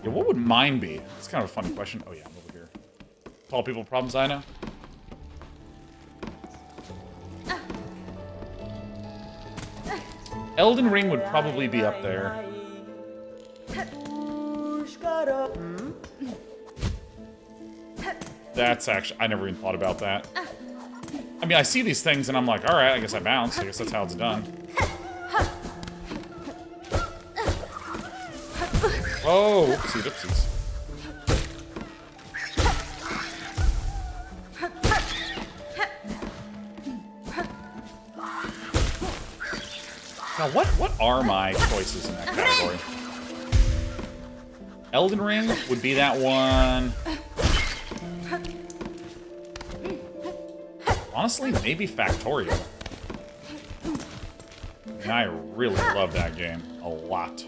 Yeah, what would mine be? It's kind of a funny question. Oh yeah, I'm over here. Tall people problems I know. Elden Ring would probably be up there. That's actually... I never even thought about that. I mean, I see these things and I'm like, alright, I guess I bounce. I guess that's how it's done. Oh, whoopsies, whoopsies. Now, what are my choices in that category? Elden Ring would be that one. Honestly, maybe Factorio. And I really love that game a lot.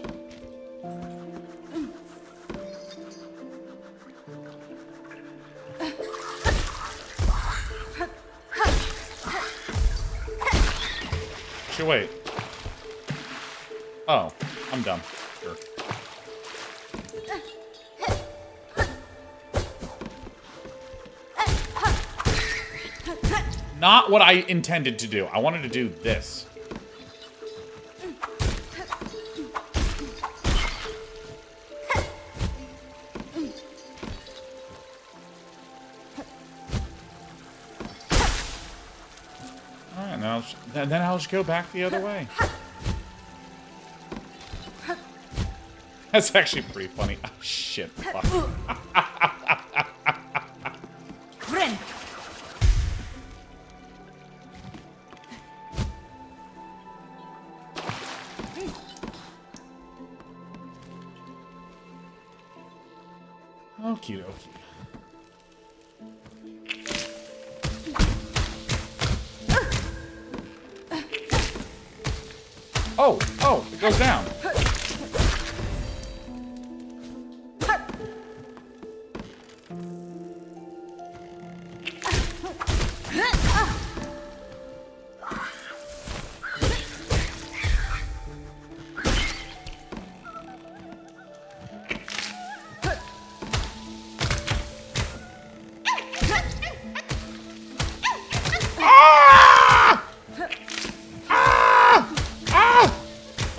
Actually, wait. Oh, I'm dumb. Sure. Not what I intended to do. I wanted to do this. Alright, now then I'll just go back the other way. That's actually pretty funny. Oh, shit. Fuck. Okie dokie. Oh, it goes down.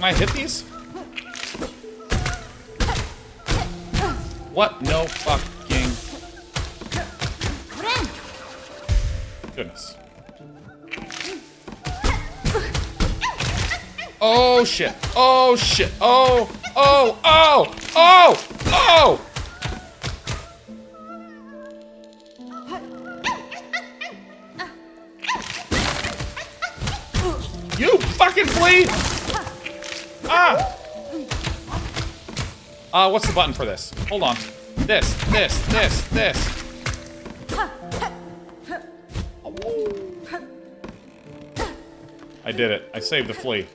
Can I hit these? What? No fucking... Goodness. Oh shit. Oh shit. Oh. Oh. Oh. Oh. Oh. You fucking flea! What's the button for this? Hold on. This. I did it. I saved the flea.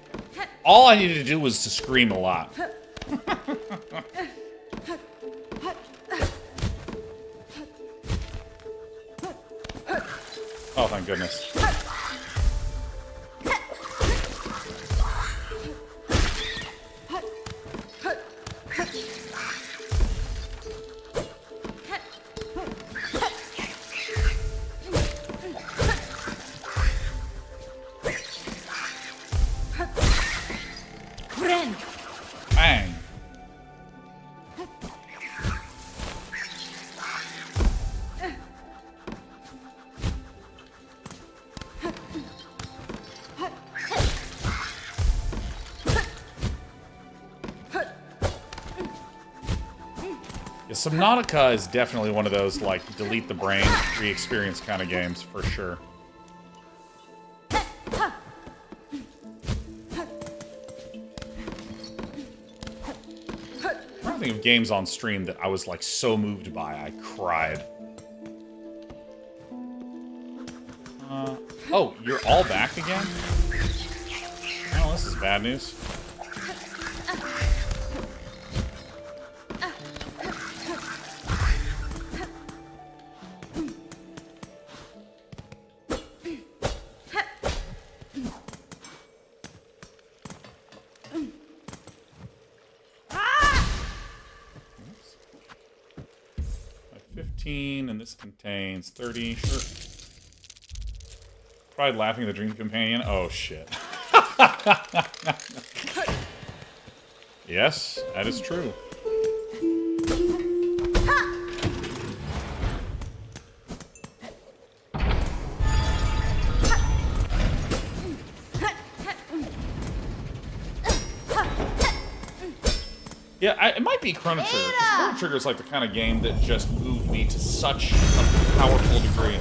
All I needed to do was to scream a lot. Oh, thank goodness. Subnautica is definitely one of those, like, delete the brain, re-experience kind of games, for sure. I'm trying to think of games on stream that I was, like, so moved by, I cried. Oh, you're all back again? Oh, this is bad news. And this contains 30. Sure. Tried laughing at the drinking companion. Oh, shit. Yes, that is true. Yeah, it might be Chrono Trigger, because Chrono Trigger is like the kind of game that just moved me to such a powerful degree.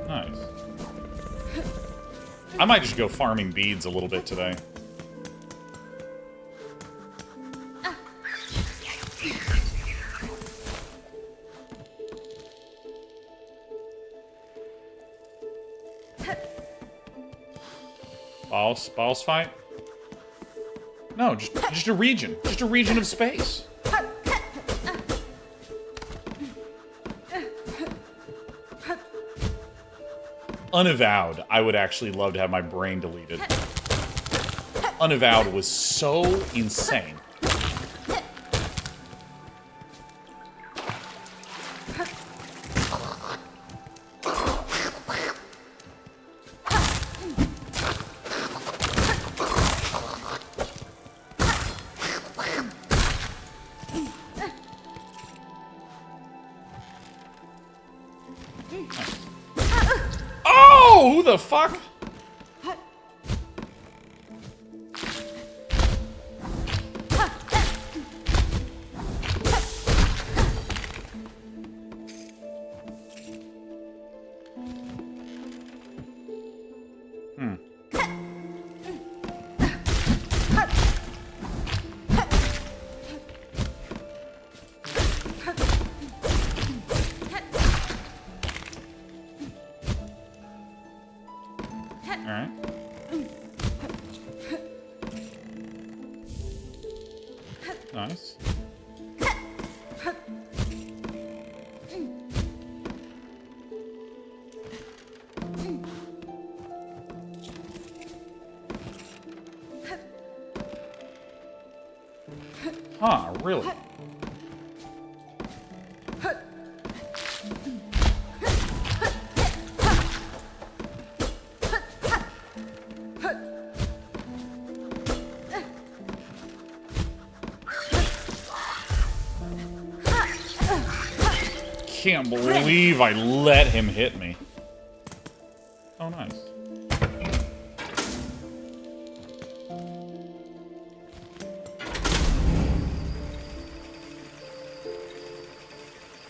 Nice. I might just go farming beads a little bit today. Boss fight? No, just a region. Just a region of space. Unavowed, I would actually love to have my brain deleted. Unavowed was so insane. Who the fuck? Alright. Nice. Huh, really? Can't believe I let him hit me. Oh, nice.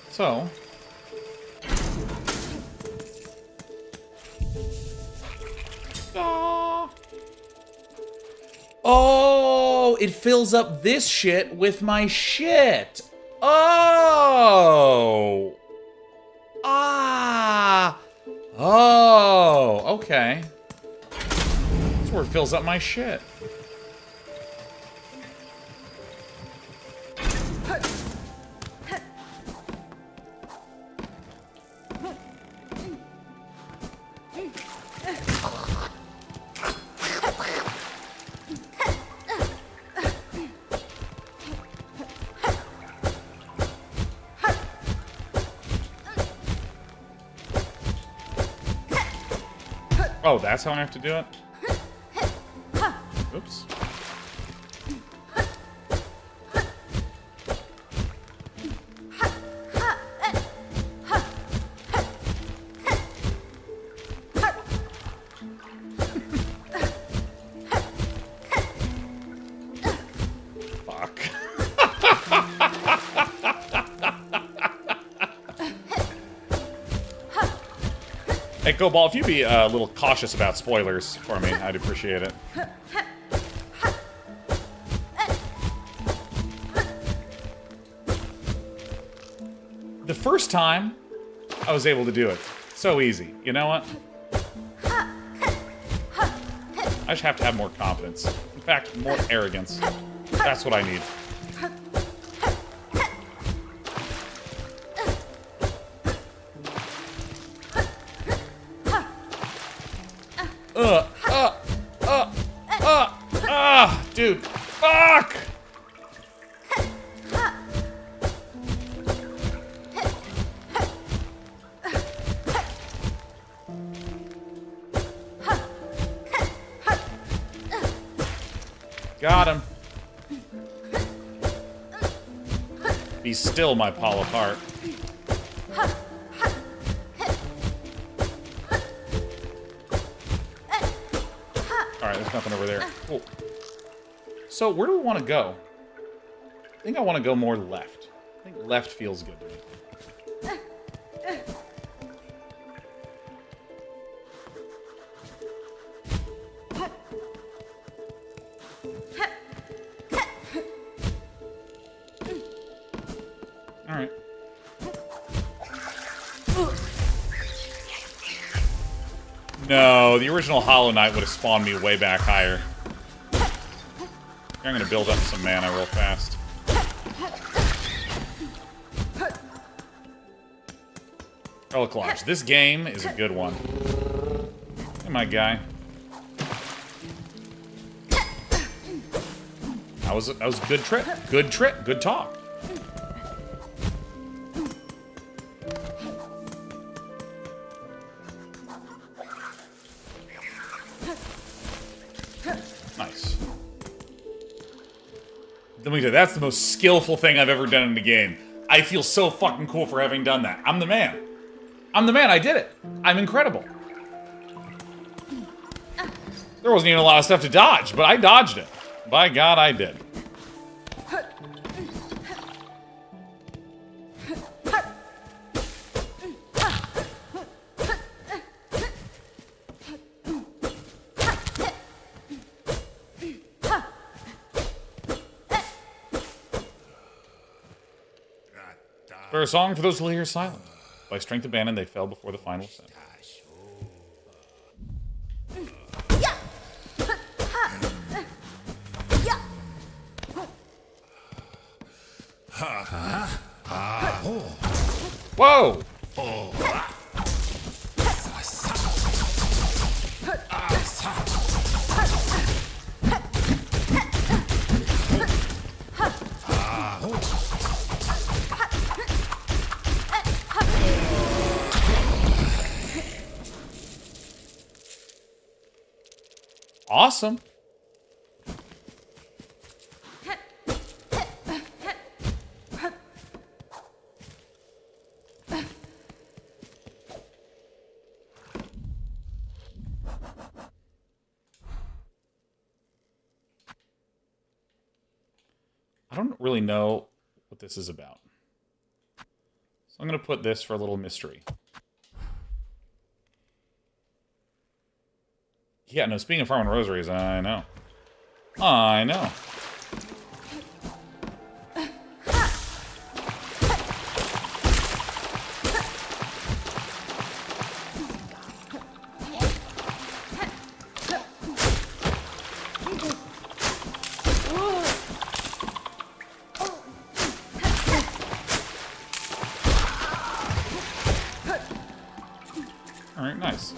So. Oh, it fills up this shit with my shit. Oh. Ah! Oh, okay. That's where it fills up my shit. Oh, that's how I have to do it? Oops. Hey, Cobalt, if you'd be a little cautious about spoilers for me, I'd appreciate it. The first time, I was able to do it. So easy. You know what? I just have to have more confidence. In fact, more arrogance. That's what I need. Dude, fuck! Got him. Be still, my Paul apart. Alright, there's nothing over there. Cool. So, where do we want to go? I think I want to go more left. I think left feels good to me. Alright. No, the original Hollow Knight would have spawned me way back higher. I'm gonna build up some mana real fast. Oh, Collage. This game is a good one. Hey, my guy. That was a good trip. Good trip. Good talk. Nice. Let me tell you, that's the most skillful thing I've ever done in the game. I feel so fucking cool for having done that. I'm the man. I'm the man. I did it. I'm incredible. There wasn't even a lot of stuff to dodge, but I dodged it. By God, I did. For a song for those who hear silent. By strength abandoned, they fell before the final set. Whoa! Awesome. I don't really know what this is about. So I'm going to put this for a little mystery. Yeah, no, speaking of farming rosaries, I know. I know. Alright, nice.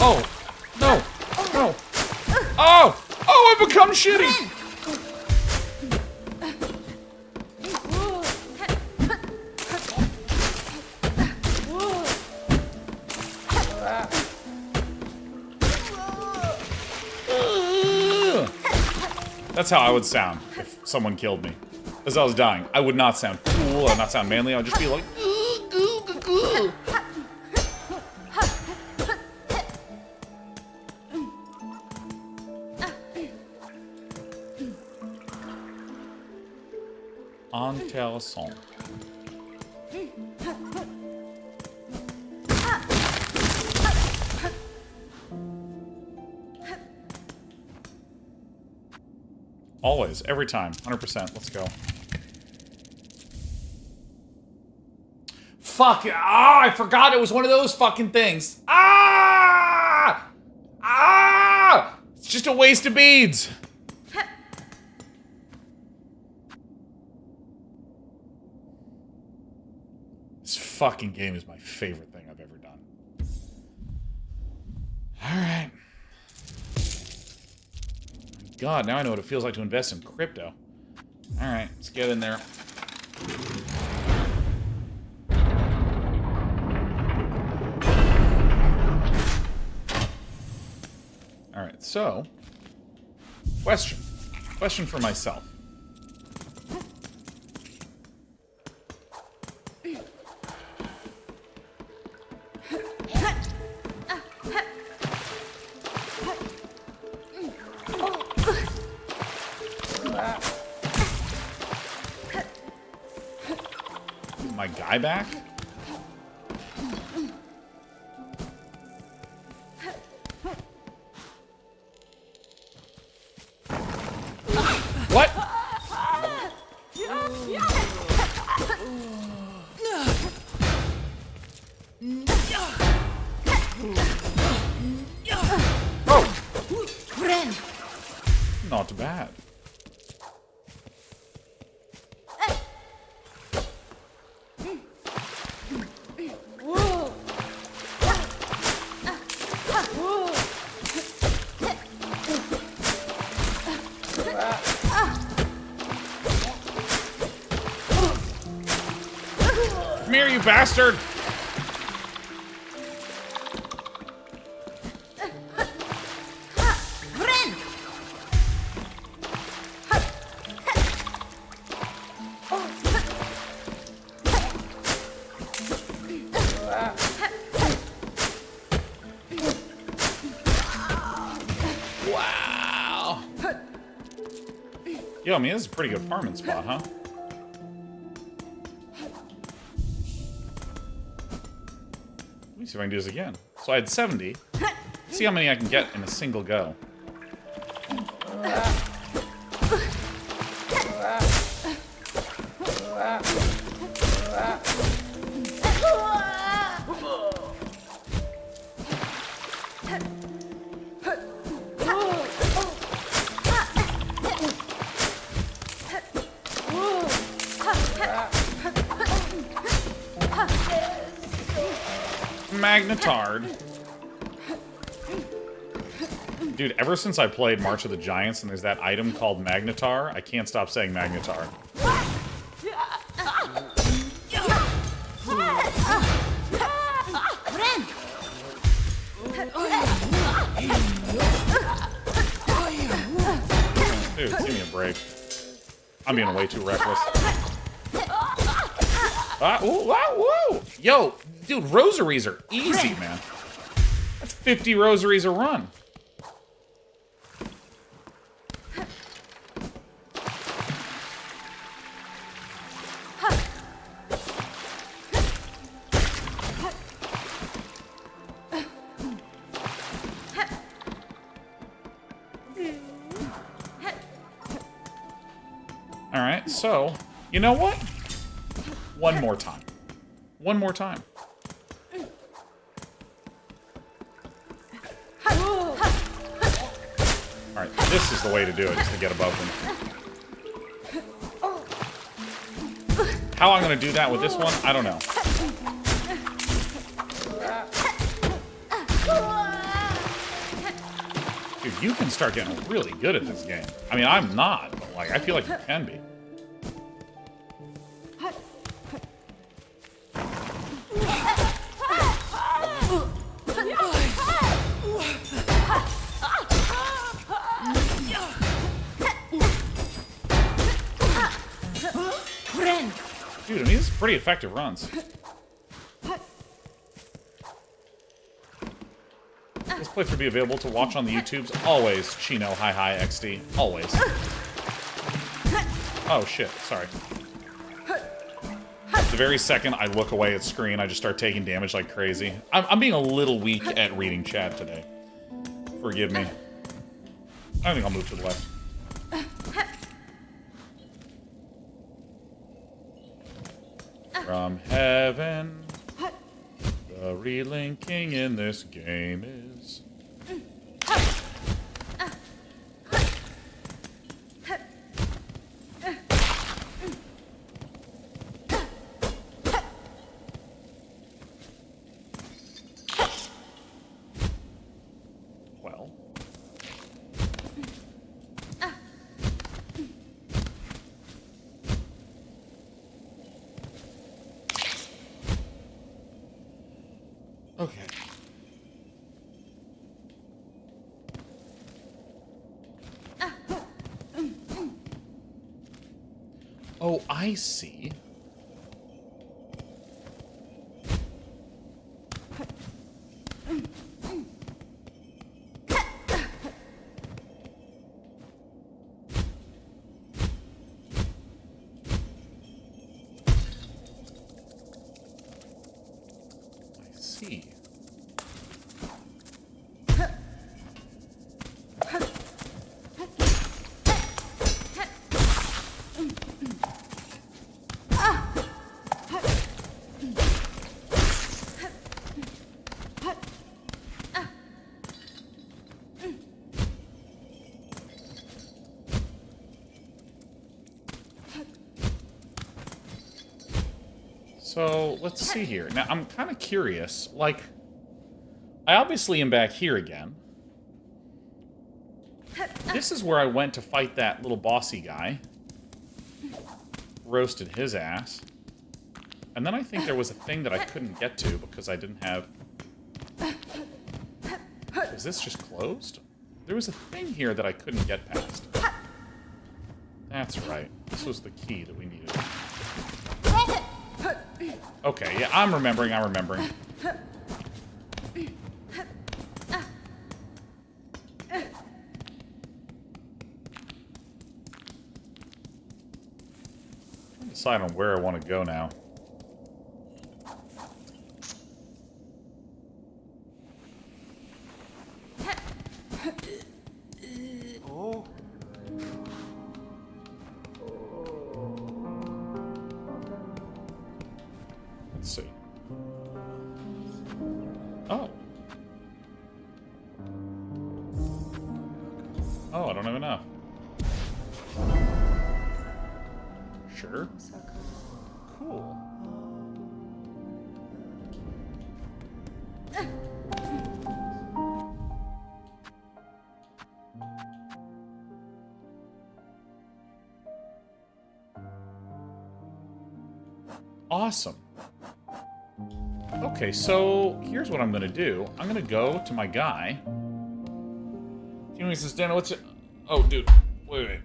Oh! No! No! Oh! Oh, I've become shitty! That's how I would sound if someone killed me. As I was dying. I would not sound cool, I would not sound manly, I would just be like... Intéressant. Always. Every time. 100%. Let's go. Fuck. Ah, I forgot it was one of those fucking things. Ah! Ah! It's just a waste of beads. This fucking game is my favorite thing I've ever done. Alright. God, now I know what it feels like to invest in crypto. Alright, let's get in there. Alright, so... Question. Question for myself. My guy back? What? Oh! Not bad. Come here, you bastard! Wow! Yo, I mean, this is a pretty good farming spot, huh? Let me see if I can do this again. So I had 70. Let's see how many I can get in a single go. Magnetard. Dude, ever since I played March of the Giants and there's that item called Magnetar, I can't stop saying Magnetar. Dude, give me a break. I'm being way too reckless. Ah, ooh, wow, whoa! Yo, dude, rosaries are easy, man. That's 50 rosaries a run. Alright, so, you know what? One more time. One more time. Alright, this is the way to do it, is to get above them. How I'm gonna do that with this one, I don't know. Dude, you can start getting really good at this game. I mean, I'm not, but like, I feel like you can be. Dude, I mean, this is pretty effective runs. This playthrough will be available to watch on the YouTubes. Always, Chino, hi, XD. Always. Oh, shit. Sorry. The very second I look away at screen, I just start taking damage like crazy. I'm being a little weak at reading chat today. Forgive me. I think I'll move to the left. from heaven. The relinking in this game is... Well... Okay. Oh, I see. I see. So, let's see here. Now, I'm kind of curious. Like, I obviously am back here again. This is where I went to fight that little bossy guy. Roasted his ass. And then I think there was a thing that I couldn't get to because I didn't have... Is this just closed? There was a thing here that I couldn't get past. That's right. This was the key that we needed. Okay, yeah, I'm remembering. Decide on where I want to go now. Oh. Let's see. Oh. Oh, I don't have enough. Sure. Cool. Awesome. Okay, so here's what I'm gonna do. I'm gonna go to my guy. Teeny says, Dana, what's it? Oh, dude. Wait.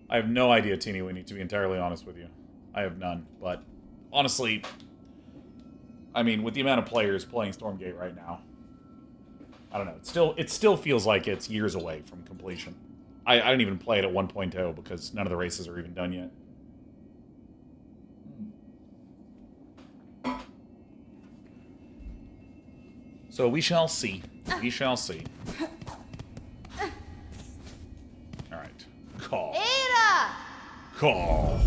I have no idea, Teeny Weeny, to be entirely honest with you. I have none. But honestly, I mean, with the amount of players playing Stormgate right now, I don't know. It still feels like it's years away from completion. I didn't even play it at 1.0 because none of the races are even done yet. So we shall see. We shall see. Alright. Call. Ada! Call.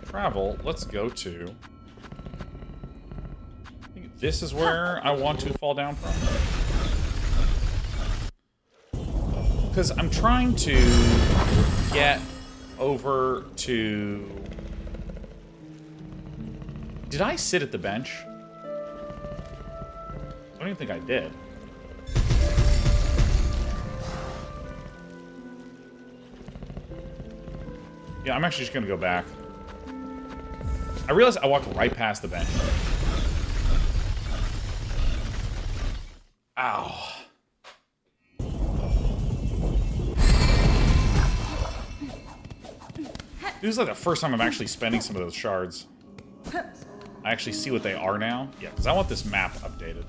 Travel. Let's go to... I think this is where I want to fall down from. Because I'm trying to get over to... Did I sit at the bench? I don't even think I did. Yeah, I'm actually just gonna go back. I realized I walked right past the bench. Ow. This is like the first time I'm actually spending some of those shards. I actually see what they are now. Yeah, because I want this map updated.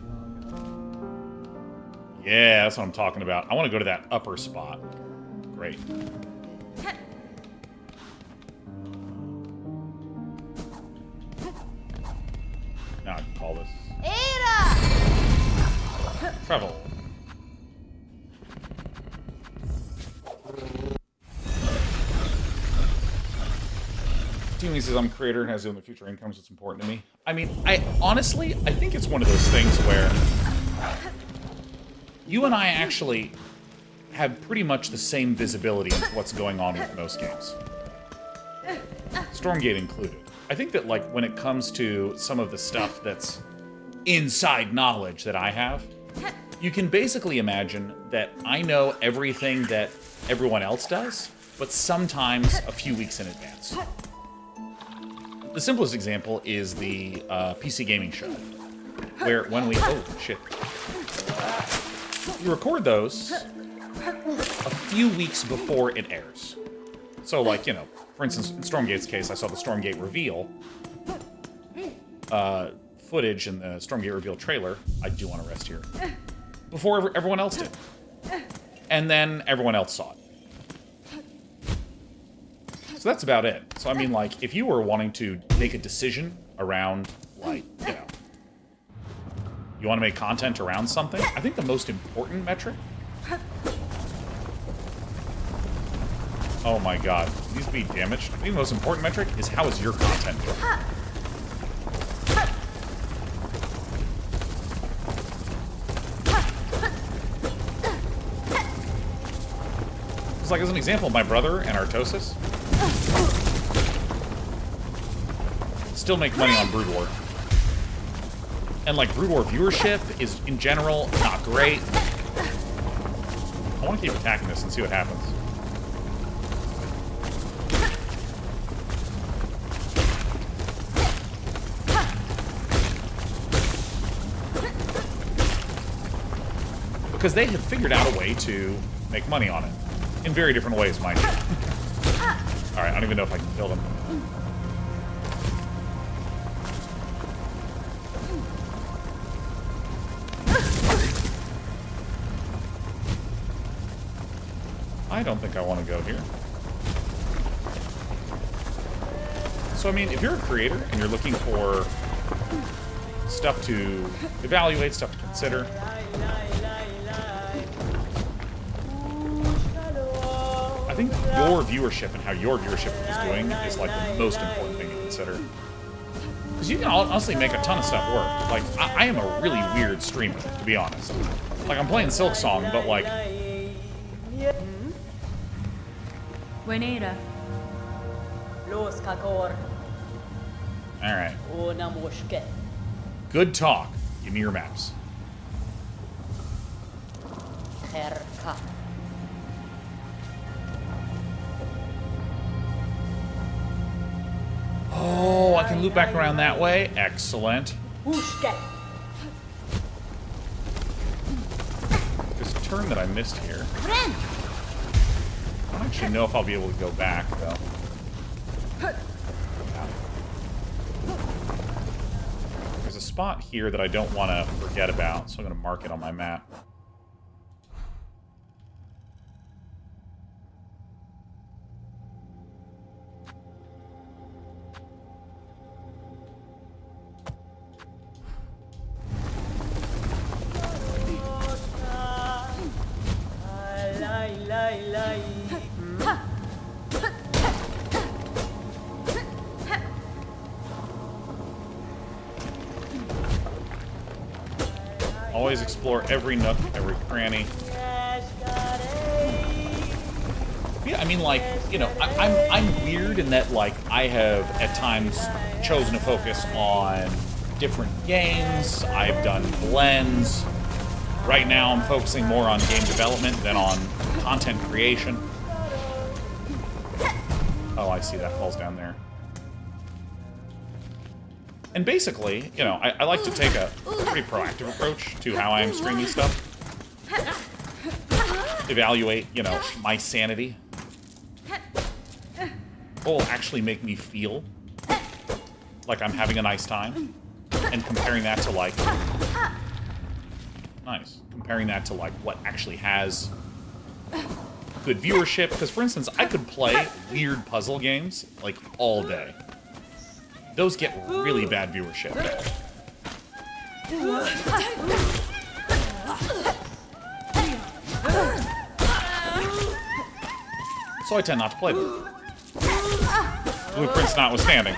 Yeah, that's what I'm talking about. I want to go to that upper spot. Great. Now I can call this. Ada! Travel. Steamy says I'm a creator and has in the future incomes. It's important to me. I mean, I honestly think it's one of those things where you and I actually have pretty much the same visibility into what's going on with most games. Stormgate included. I think that, like, when it comes to some of the stuff that's inside knowledge that I have, you can basically imagine that I know everything that everyone else does, but sometimes a few weeks in advance. The simplest example is the PC Gaming Show, where when we... Oh, shit. We record those a few weeks before it airs. So, like, you know, for instance, in Stormgate's case, I saw the Stormgate reveal footage in the Stormgate reveal trailer. I do want to rest here. Before everyone else did. And then everyone else saw it. So that's about it. So, I mean, like, if you were wanting to make a decision around, like, you know, you want to make content around something, I think the most important metric... Oh my god, it needs to be damaged. I think the most important metric is how is your content doing? It's like, as an example, my brother and Artosis still make money on Brood War. And, like, Brood War viewership is, in general, not great. I want to keep attacking this and see what happens. Because they have figured out a way to make money on it. In very different ways, mind you. Alright, I don't even know if I can kill them. I don't think I want to go here. So, I mean, if you're a creator and you're looking for stuff to evaluate, stuff to consider, I think your viewership and how your viewership is doing is, like, the most important thing to consider. Because you can honestly make a ton of stuff work. Like, I am a really weird streamer, to be honest. Like, I'm playing Silksong, but, like... Buenera. Alright. Good talk. Give me your maps. Oh, I can loop back around that way. Excellent. There's a turn that I missed here. I don't actually know if I'll be able to go back, though. There's a spot here that I don't want to forget about, so I'm going to mark it on my map. Always explore every nook, every cranny. Yeah, I mean, like, you know, I'm weird in that, like, I have at times chosen to focus on different games. I've done blends. Right now, I'm focusing more on game development than on content creation. Oh, I see that falls down there. And basically, you know, I like to take a pretty proactive approach to how I'm streaming stuff. Evaluate, you know, my sanity. What will actually make me feel like I'm having a nice time. And comparing that to, like... Nice. Comparing that to, like, what actually has good viewership. Because, for instance, I could play weird puzzle games, like, all day. Those get really bad viewership. So I tend not to play them. Blueprints notwithstanding.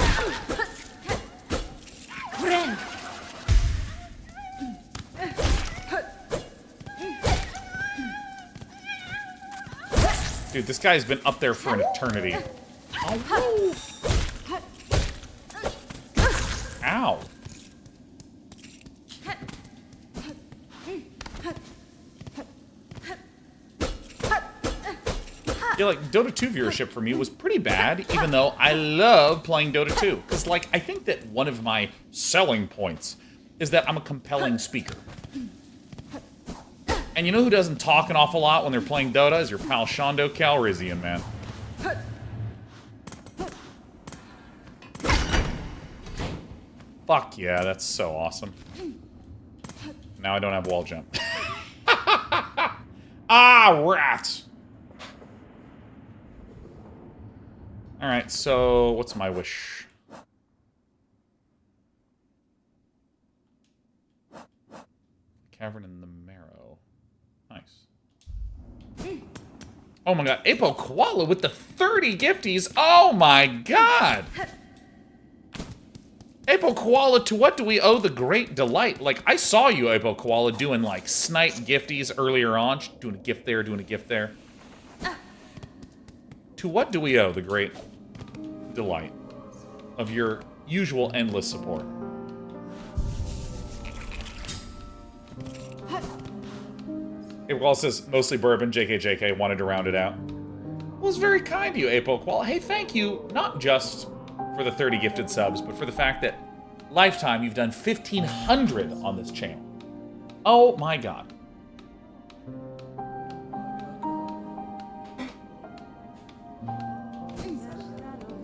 Ren. Dude, this guy's been up there for an eternity. Oh. Ow. Yeah, like, Dota 2 viewership for me was pretty bad, even though I love playing Dota 2. Because, like, I think that one of my selling points is that I'm a compelling speaker. And you know who doesn't talk an awful lot when they're playing Dota? Is your pal Shondo Calrissian, man. Fuck yeah, that's so awesome. Now I don't have wall jump. Ah, rats! Alright, so what's my wish? Cavern in the Marrow. Nice. Oh my god, Apo Koala with the 30 gifties! Oh my god! Apo Koala, to what do we owe the great delight? Like, I saw you, Apo Koala, doing, like, snipe gifties earlier on. Doing a gift there, doing a gift there. To what do we owe the great delight of your usual endless support? Apo Koala says, mostly bourbon, JK, wanted to round it out. Well, it's very kind of you, Apo Koala. Hey, thank you, not just for the 30 gifted subs, but for the fact that lifetime you've done 1,500 on this channel. Oh my god.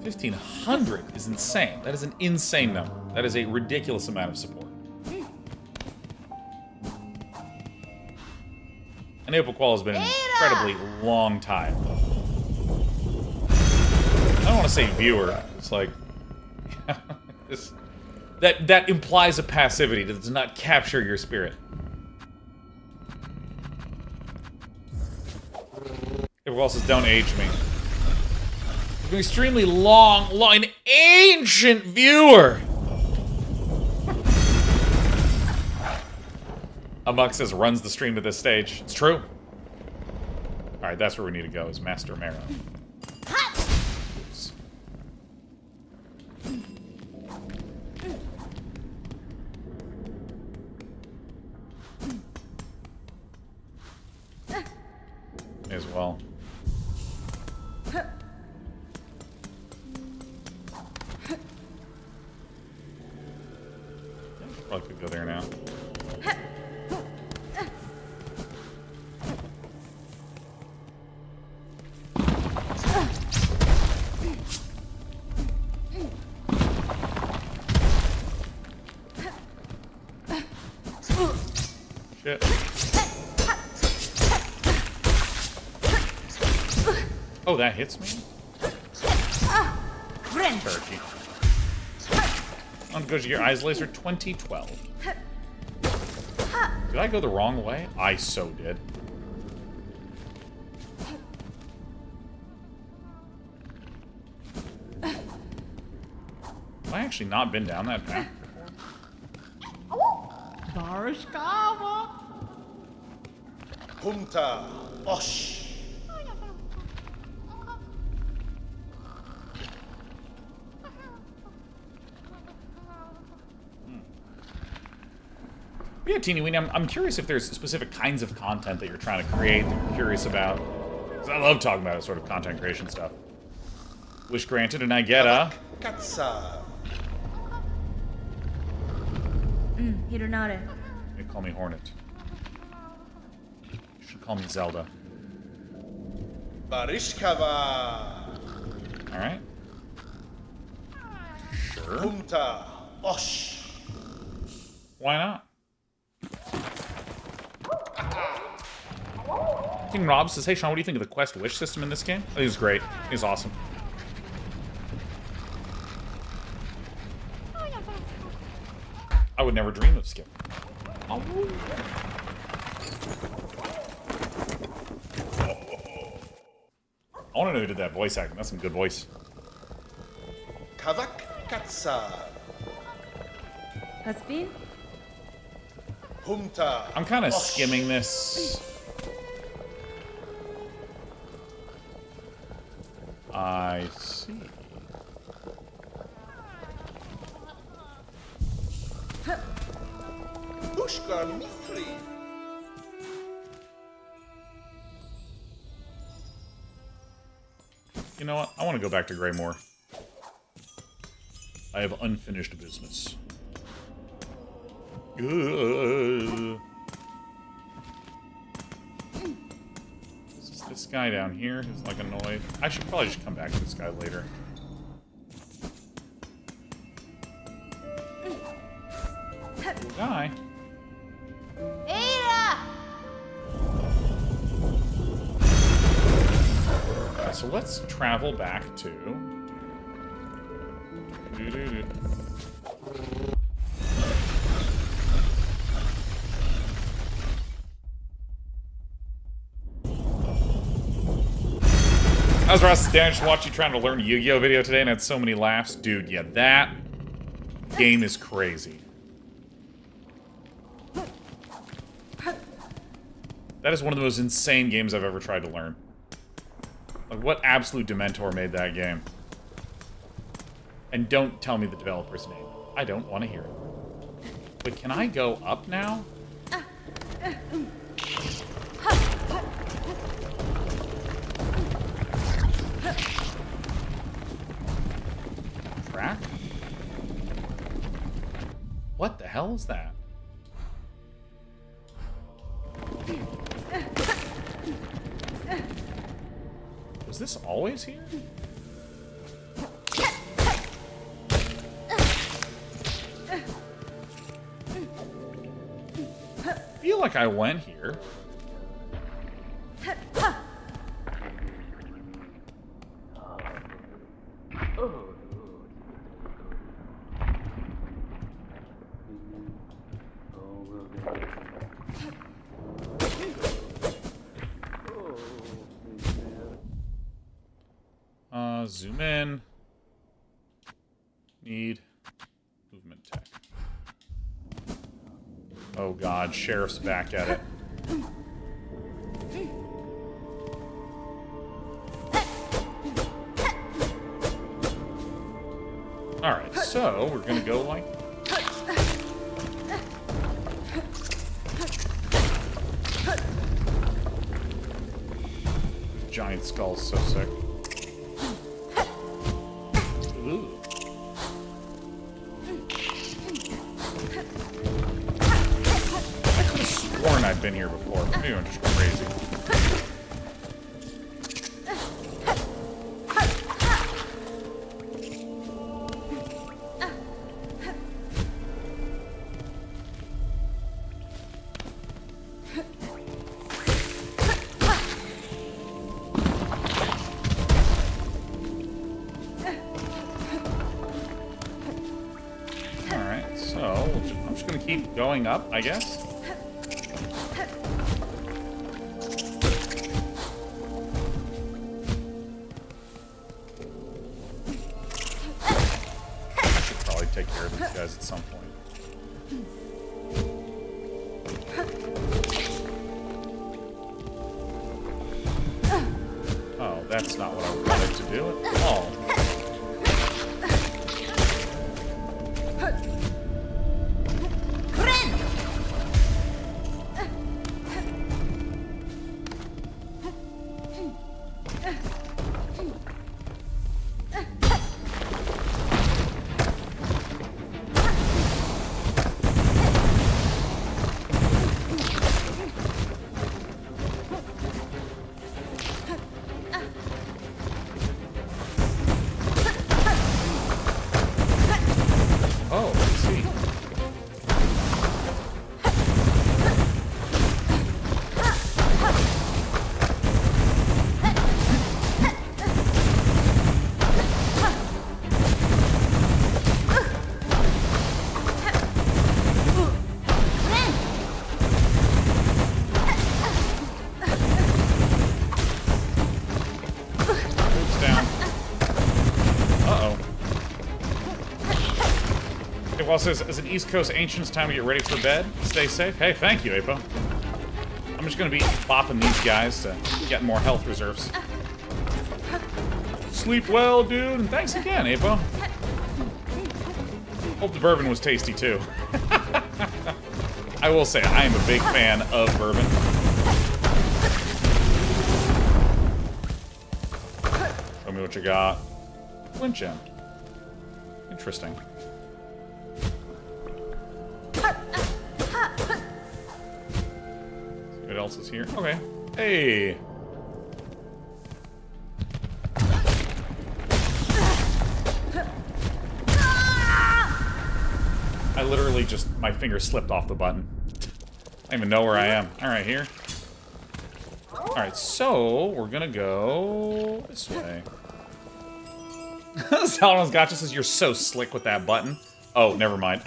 $1,500 is insane. That is an insane number. That is a ridiculous amount of support. And Apo Koala has been an incredibly long time. I don't want to say viewer. It's like that implies a passivity that does not capture your spirit. Everyone else says, don't age me. An extremely long, an ancient viewer. Amok says runs the stream to this stage. It's true. All right, that's where we need to go. Is Master Marrow. Oops. May as well. Probably could go there now. Shit. Oh, that hits me? Turkey. On Goes Your Eyes Laser 2012. Did I go the wrong way? I so did. Have I actually not been down that path before? Barishkava. Punta. Osh. Yeah, Teeny Weenie, I'm curious if there's specific kinds of content that you're trying to create that you're curious about. Because I love talking about sort of content creation stuff. Wish granted, and I get Katsa. Hironare. They call me Hornet. You should call me Zelda. Barishkava. Alright. Sure. Punta. Osh. Why not? King Rob says, hey Sean, what do you think of the quest wish system in this game? I think it's great. I think it's awesome. I would never dream of skipping. I want to know who did that voice acting. That's some good voice. Kavak Katsa. Haspin? Humta. I'm kind of Osh. skimming this. I see. Pushkar Mitri. You know what? I want to go back to Greymoor. I have unfinished business. Is this guy down here who's like annoyed? I should probably just come back to this guy later. Cool guy. Ada! Okay, so let's travel back to... Doo-doo-doo. I was Ross. Dan, just watched you trying to learn Yu-Gi-Oh video today and had so many laughs. Dude, yeah, that game is crazy. That is one of the most insane games I've ever tried to learn. Like, what absolute Dementor made that game? And don't tell me the developer's name. I don't want to hear it. But can I go up now? Track? What the hell is that? Was this always here? I feel like I went here. Zoom in. Need movement tech. Oh god, Sheriff's back at it. Alright, so we're gonna go like... Giant skull's so sick. Ooh. I could have sworn I'd been here before. Maybe I'm just crazy. Keep going up, I guess. I should probably take care of these guys at some point. Oh, that's not what I wanted to do at all. Well, it says, as an East Coast ancient, it's time to get ready for bed. Stay safe. Hey, thank you, Apo. I'm just gonna be bopping these guys to get more health reserves. Sleep well, dude, and thanks again, Apo. Hope the bourbon was tasty, too. I will say, I am a big fan of bourbon. Show me what you got. Flint gem. Interesting. What else is here? Okay. Hey! I literally just, my finger slipped off the button. I don't even know where I am. Alright, here. Alright, so, we're gonna go this way. Salmon's Gotcha says, you're so slick with that button. Oh, never mind.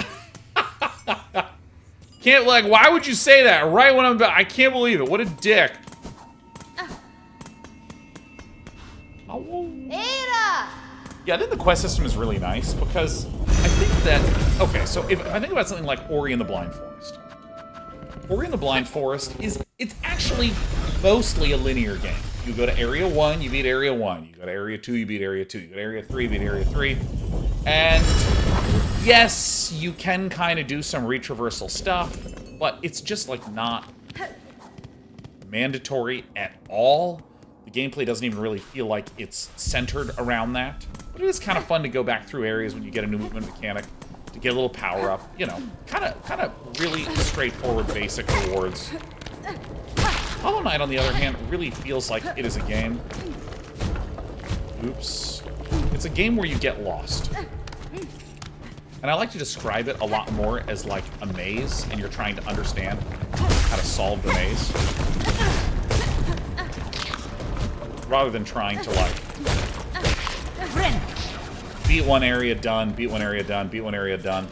Can't, like, why would you say that right when I'm about, I can't believe it. What a dick. Ada! Yeah, I think the quest system is really nice because I think that, okay, so if I think about something like Ori and the Blind Forest. Ori and the Blind Forest it's actually mostly a linear game. You go to Area 1, you beat Area 1. You go to Area 2, you beat Area 2. You go to Area 3, you beat Area 3. And yes, you can kind of do some retraversal stuff, but it's just like not mandatory at all. The gameplay doesn't even really feel like it's centered around that. But it is kind of fun to go back through areas when you get a new movement mechanic to get a little power up. You know, kind of really straightforward, basic rewards. Hollow Knight, on the other hand, really feels like it is a game. Oops. It's a game where you get lost. And I like to describe it a lot more as like a maze, and you're trying to understand how to solve the maze. Rather than trying to, like, beat one area, done, beat one area, done, beat one area, done.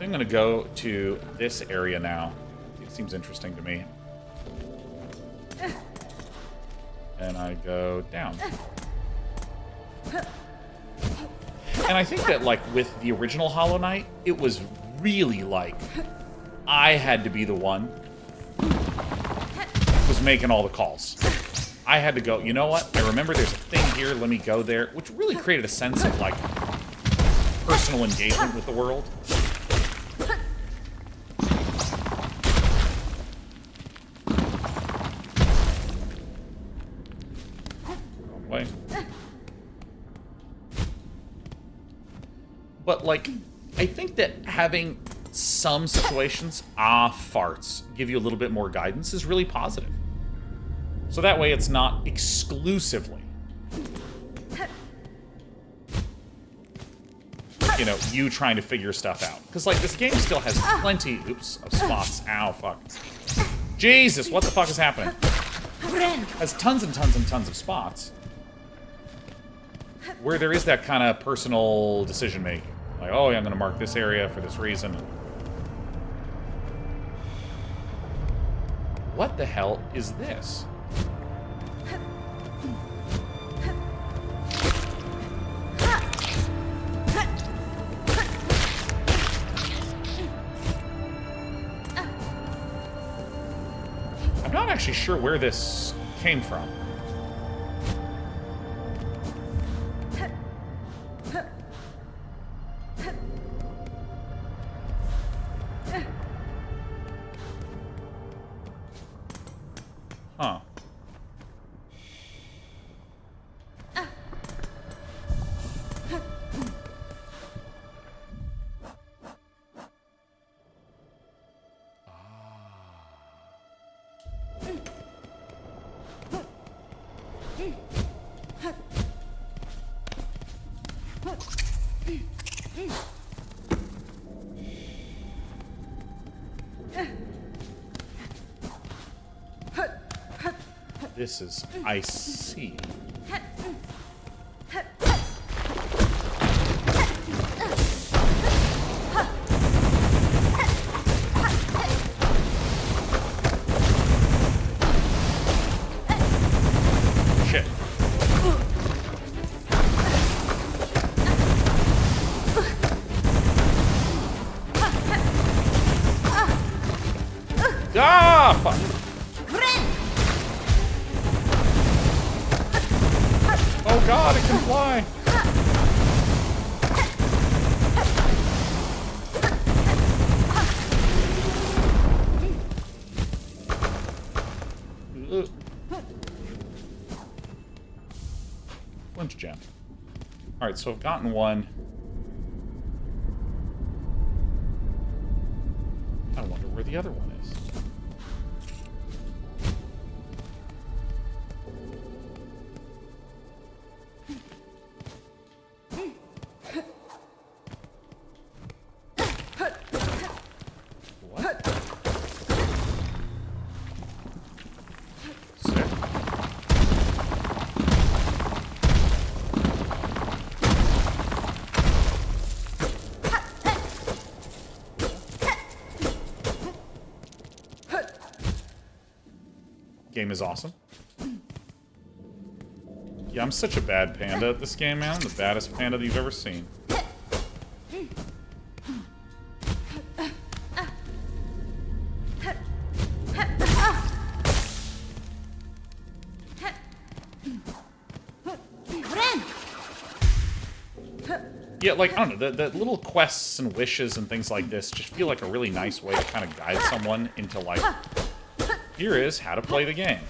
I'm gonna go to this area now. It seems interesting to me. And I go down. And I think that, like, with the original Hollow Knight, it was really, like, I had to be the one who was making all the calls. I had to go, you know what? I remember there's a thing here, let me go there, which really created a sense of, like, personal engagement with the world. Wrong way. But, like, I think that having some situations, farts, give you a little bit more guidance is really positive. So that way it's not exclusively, you know, you trying to figure stuff out. Because, like, this game still has plenty, oops, of spots. Ow, fuck. Jesus, what the fuck is happening? Has tons and tons and tons of spots where there is that kind of personal decision-making. Like, oh, yeah, I'm going to mark this area for this reason. What the hell is this? I'm not actually sure where this came from. Huh. This is, I see. Shit. Ah, fuck. Oh god, it can fly. Flinch gem. Alright, so I've gotten one. I wonder where the other one is. What? Sick. Game is awesome. Yeah, I'm such a bad panda at this game, man. The baddest panda that you've ever seen. Yeah, like, I don't know, the little quests and wishes and things like this just feel like a really nice way to kind of guide someone into, like, here is how to play the game.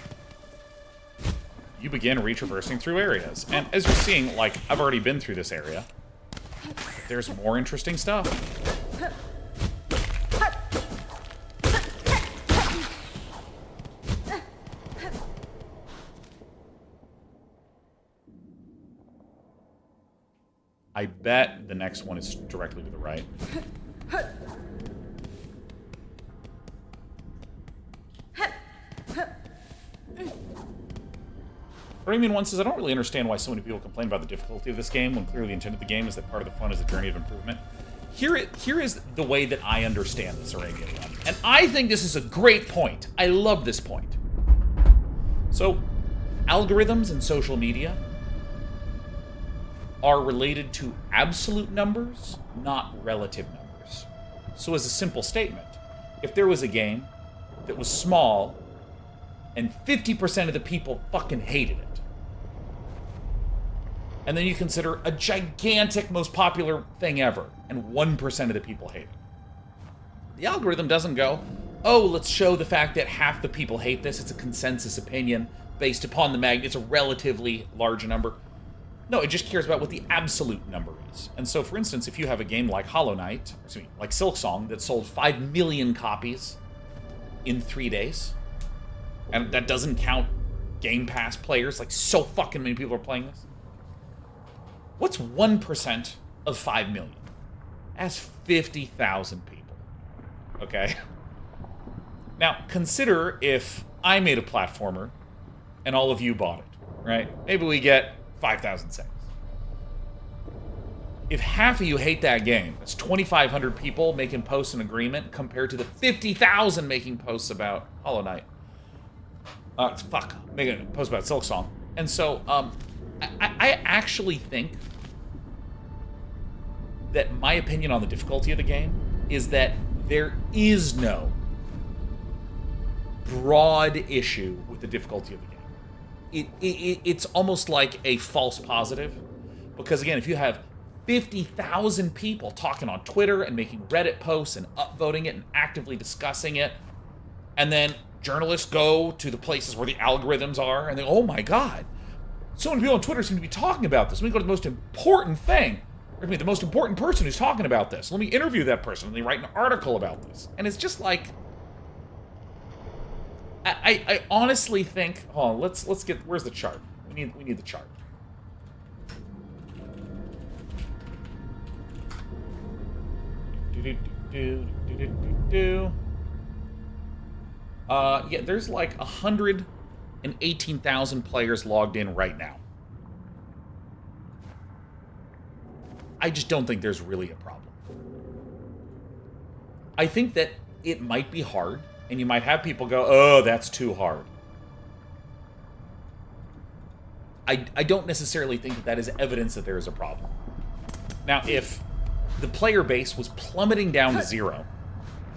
You begin retraversing through areas. And as you're seeing, like, I've already been through this area. There's more interesting stuff. I bet the next one is directly to the right. Premium One says, I don't really understand why so many people complain about the difficulty of this game when clearly the intent of the game is that part of the fun is a journey of improvement. Here is the way that I understand this Arabian One. And I think this is a great point. I love this point. So, algorithms in social media are related to absolute numbers, not relative numbers. So as a simple statement, if there was a game that was small and 50% of the people fucking hated it, and then you consider a gigantic, most popular thing ever, and 1% of the people hate it, the algorithm doesn't go, oh, let's show the fact that half the people hate this, it's a consensus opinion based upon the it's a relatively large number. No, it just cares about what the absolute number is. And so, for instance, if you have a game like Hollow Knight, like Silksong, that sold 5 million copies in 3 days, and that doesn't count Game Pass players, like so fucking many people are playing this. What's 1% of 5 million? That's 50,000 people. Okay? Now, consider if I made a platformer and all of you bought it, right? Maybe we get 5,000 sales. If half of you hate that game, that's 2,500 people making posts in agreement compared to the 50,000 making posts about Hollow Knight. Making a post about Silksong. And so, I actually think that my opinion on the difficulty of the game is that there is no broad issue with the difficulty of the game. It's almost like a false positive, because again, if you have 50,000 people talking on Twitter and making Reddit posts and upvoting it and actively discussing it, and then journalists go to the places where the algorithms are and they go, oh my god, so many people on Twitter seem to be talking about this. Let me go to the most important thing. Or the most important person who's talking about this. Let me interview that person and they write an article about this. And it's just like, I honestly think, hold on, let's get, where's the chart? We need the chart. Yeah, there's like 118,000 players logged in right now. I just don't think there's really a problem. I think that it might be hard, and you might have people go, oh, that's too hard. I don't necessarily think that that is evidence that there is a problem. Now, if the player base was plummeting down to 0,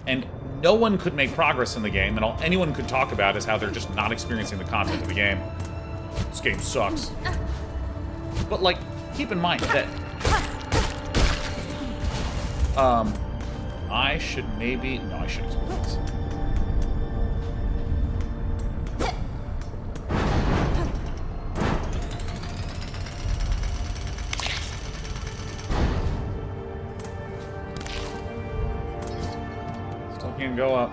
And no one could make progress in the game, and all anyone could talk about is how they're just not experiencing the content of the game. This game sucks. But, like, keep in mind that... I should maybe... No, I shouldn't explore this. Still can't go up.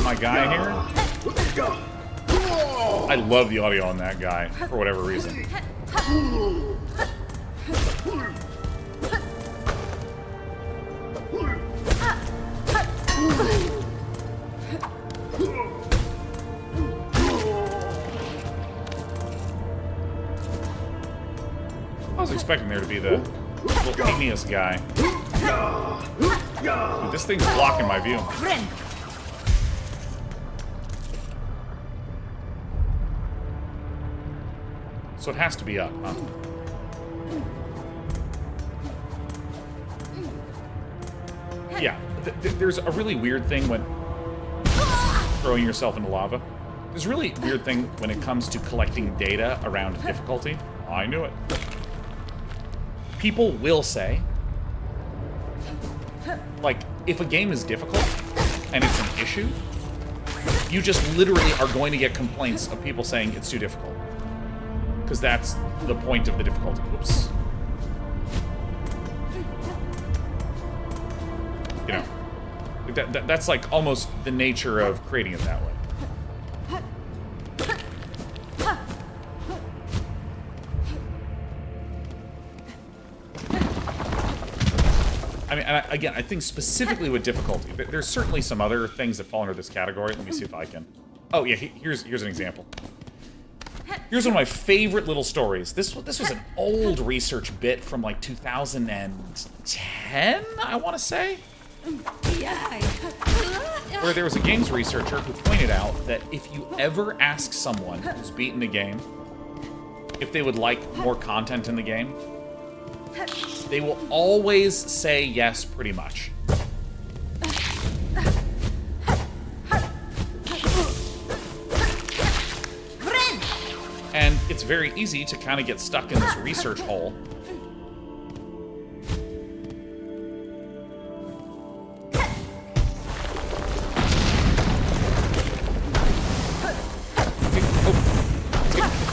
My guy here. I love the audio on that guy for whatever reason. I was expecting there to be the little igneous guy. Dude, this thing's blocking my view. Friend. So it has to be up, huh? Yeah, there's a really weird thing when throwing yourself into lava. There's a really weird thing when it comes to collecting data around difficulty. I knew it. People will say, like, if a game is difficult and it's an issue, you just literally are going to get complaints of people saying it's too difficult. Because that's the point of the difficulty. Oops. You know, that's like almost the nature of creating it that way. I mean, and again, I think specifically with difficulty, there's certainly some other things that fall under this category. Let me see if I can. Oh yeah, here's an example. Here's one of my favorite little stories. This was an old research bit from like 2010, I want to say, where there was a games researcher who pointed out that if you ever ask someone who's beaten the game if they would like more content in the game, they will always say yes, pretty much. And it's very easy to kind of get stuck in this research hole.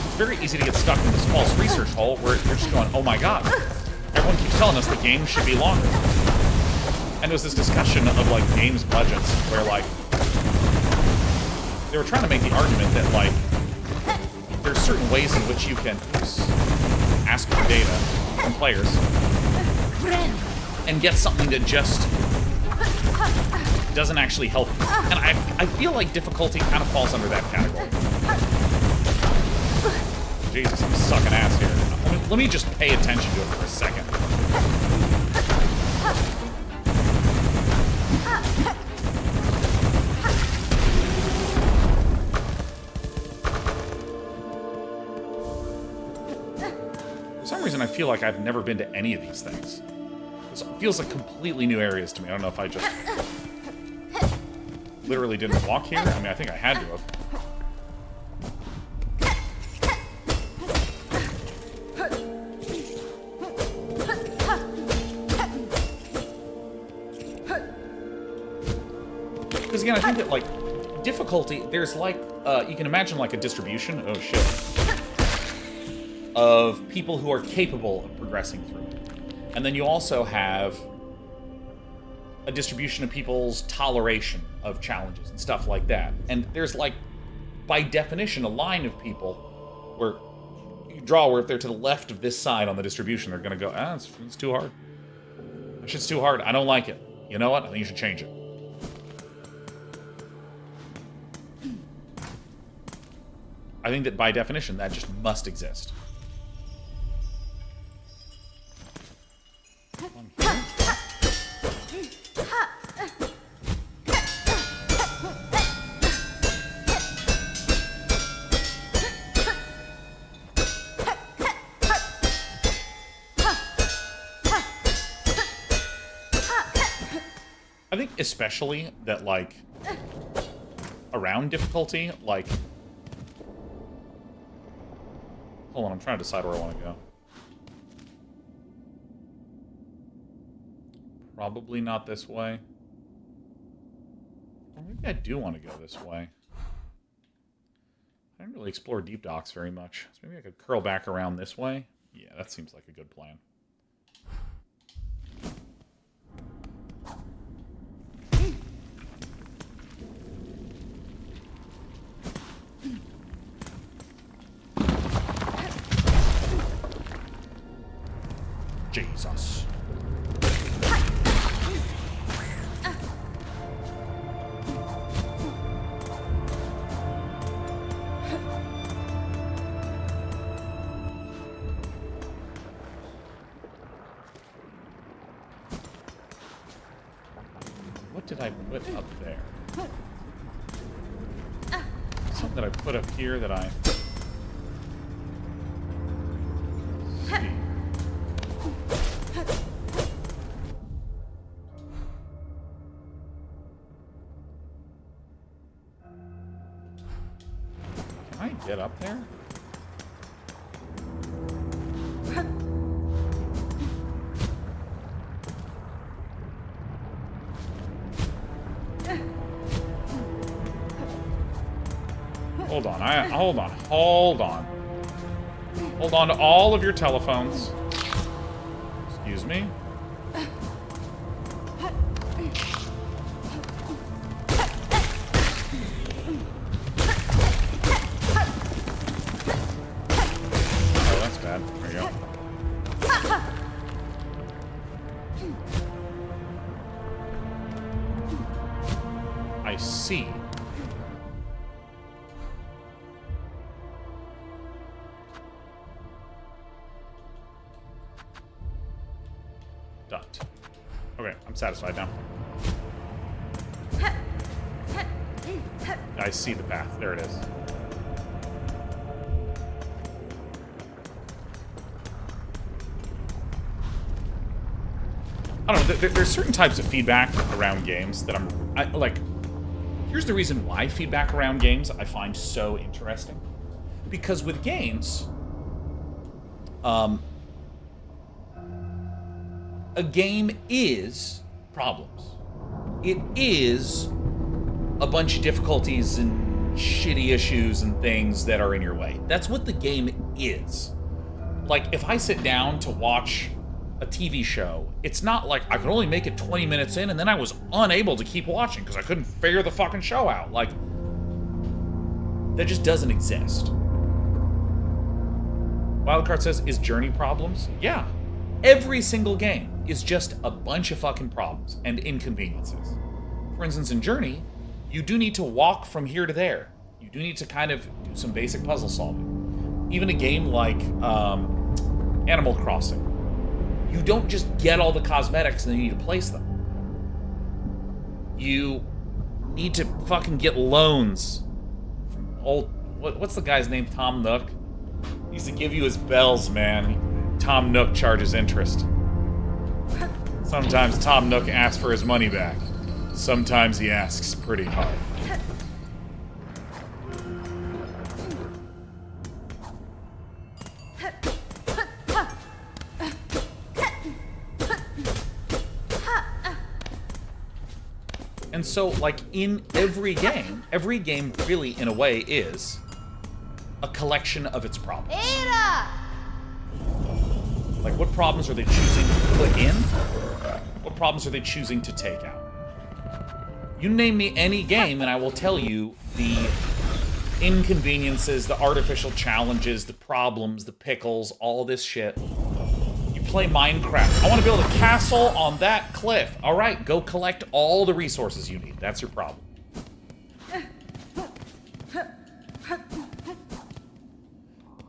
It's very easy to get stuck in this false research hole where you're just going, oh my god, everyone keeps telling us the game should be longer. And there was this discussion of, like, games budgets where, like, they were trying to make the argument that, like, there's certain ways in which you can ask for data from players and get something that just doesn't actually help you. And I feel like difficulty kind of falls under that category. Jesus, I'm sucking ass here. Let me just pay attention to it for a second. For some reason, I feel like I've never been to any of these things. This feels like completely new areas to me. I don't know if I just literally didn't walk here. I mean, I think I had to have. Because again, I think that, like, difficulty, there's like, you can imagine like a distribution, oh shit, of people who are capable of progressing through it. And then you also have a distribution of people's toleration of challenges and stuff like that. And there's, like, by definition, a line of people where you draw where if they're to the left of this side on the distribution, they're going to go, it's too hard. That shit's too hard. I don't like it. You know what? I think you should change it. I think that by definition, that just must exist. think especially that, like, around difficulty, like... Hold on, I'm trying to decide where I want to go. Probably not this way. Or maybe I do want to go this way. I didn't really explore deep docks very much. So maybe I could curl back around this way. Yeah, that seems like a good plan. Jesus. What did I put up there? Something that I put up here that I... See. Can I get up there? Hold on, hold on. Hold on to all of your telephones. Excuse me. Oh, that's bad. There you go. I see. Done. Okay, I'm satisfied now. I see the path. There it is. I don't know. There's certain types of feedback around games that I like. Here's the reason why feedback around games I find so interesting. Because with games, a game is problems. It is a bunch of difficulties and shitty issues and things that are in your way. That's what the game is. Like, if I sit down to watch a TV show, it's not like I could only make it 20 minutes in and then I was unable to keep watching because I couldn't figure the fucking show out. Like, that just doesn't exist. Wildcard says, is Journey problems? Yeah. Every single game is just a bunch of fucking problems and inconveniences. For instance, in Journey, you do need to walk from here to there. You do need to kind of do some basic puzzle solving. Even a game like Animal Crossing, you don't just get all the cosmetics and then you need to place them. You need to fucking get loans from old... What's the guy's name? Tom Nook? He used to give you his bells, man. Tom Nook charges interest. Sometimes Tom Nook asks for his money back. Sometimes he asks pretty hard. And so, like, in every game really, in a way, is a collection of its problems. Like, what problems are they choosing to put in? What problems are they choosing to take out? You name me any game, and I will tell you the inconveniences, the artificial challenges, the problems, the pickles, all this shit. You play Minecraft. I want to build a castle on that cliff. All right, go collect all the resources you need. That's your problem.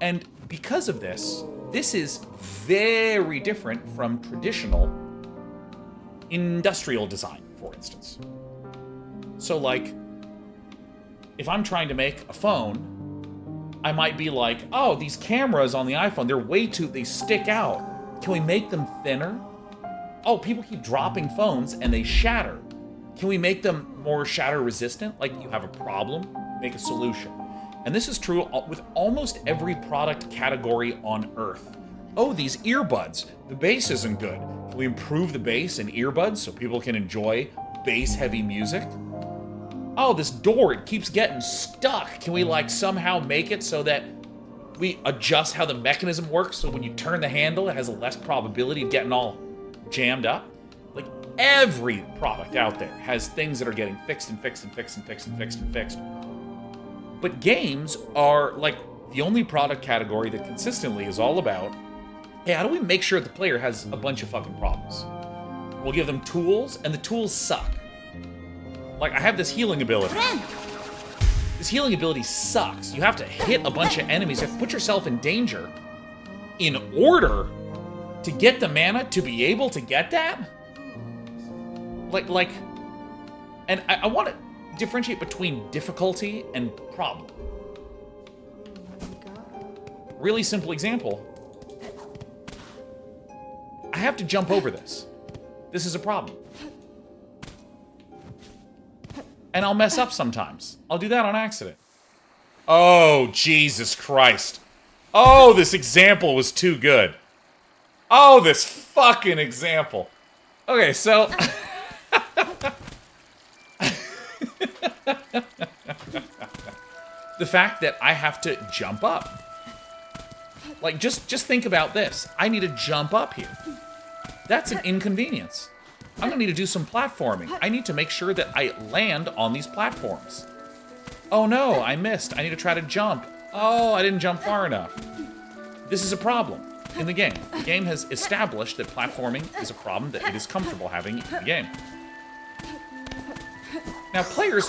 And because of this, this is very different from traditional industrial design, for instance. So, like, if I'm trying to make a phone, I might be like, oh, these cameras on the iPhone, they stick out. Can we make them thinner? Oh, people keep dropping phones and they shatter. Can we make them more shatter resistant? Like, you have a problem, make a solution. And this is true with almost every product category on Earth. Oh, these earbuds. The bass isn't good. Can we improve the bass in earbuds so people can enjoy bass-heavy music? Oh, this door, it keeps getting stuck. Can we, like, somehow make it so that we adjust how the mechanism works so when you turn the handle, it has a less probability of getting all jammed up? Like, every product out there has things that are getting fixed and fixed and fixed and fixed and fixed and fixed. But games are, like, the only product category that consistently is all about, hey, how do we make sure the player has a bunch of fucking problems? We'll give them tools, and the tools suck. Like, I have this healing ability. This healing ability sucks. You have to hit a bunch of enemies. You have to put yourself in danger in order to get the mana to be able to get that? Like, and I want to differentiate between difficulty and problem. Really simple example. I have to jump over this. This is a problem. And I'll mess up sometimes. I'll do that on accident. Oh, Jesus Christ. Oh, this example was too good. Oh, this fucking example. Okay, so... the fact that I have to jump up. Like, just think about this. I need to jump up here. That's an inconvenience. I'm gonna need to do some platforming. I need to make sure that I land on these platforms. Oh no, I missed. I need to try to jump. Oh, I didn't jump far enough. This is a problem in the game. The game has established that platforming is a problem that it is comfortable having in the game. Now, players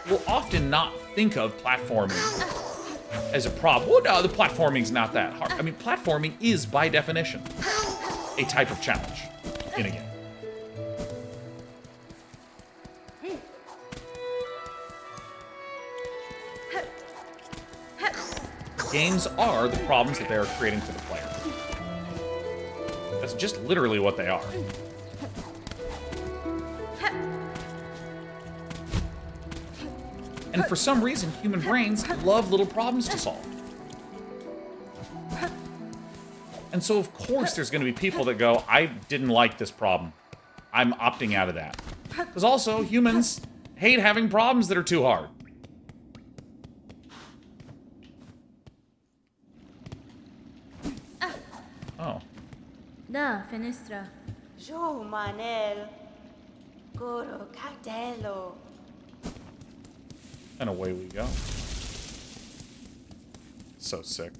will often not think of platforming as a problem. Well, no, the platforming's not that hard. I mean, platforming is, by definition, a type of challenge in a game. Games are the problems that they are creating for the player. That's just literally what they are. And for some reason, human brains love little problems to solve. And so, of course, there's going to be people that go, I didn't like this problem. I'm opting out of that. Because also, humans hate having problems that are too hard. Oh. Da, finestra. Jo Manel. Goro Cartello. And away we go. So sick.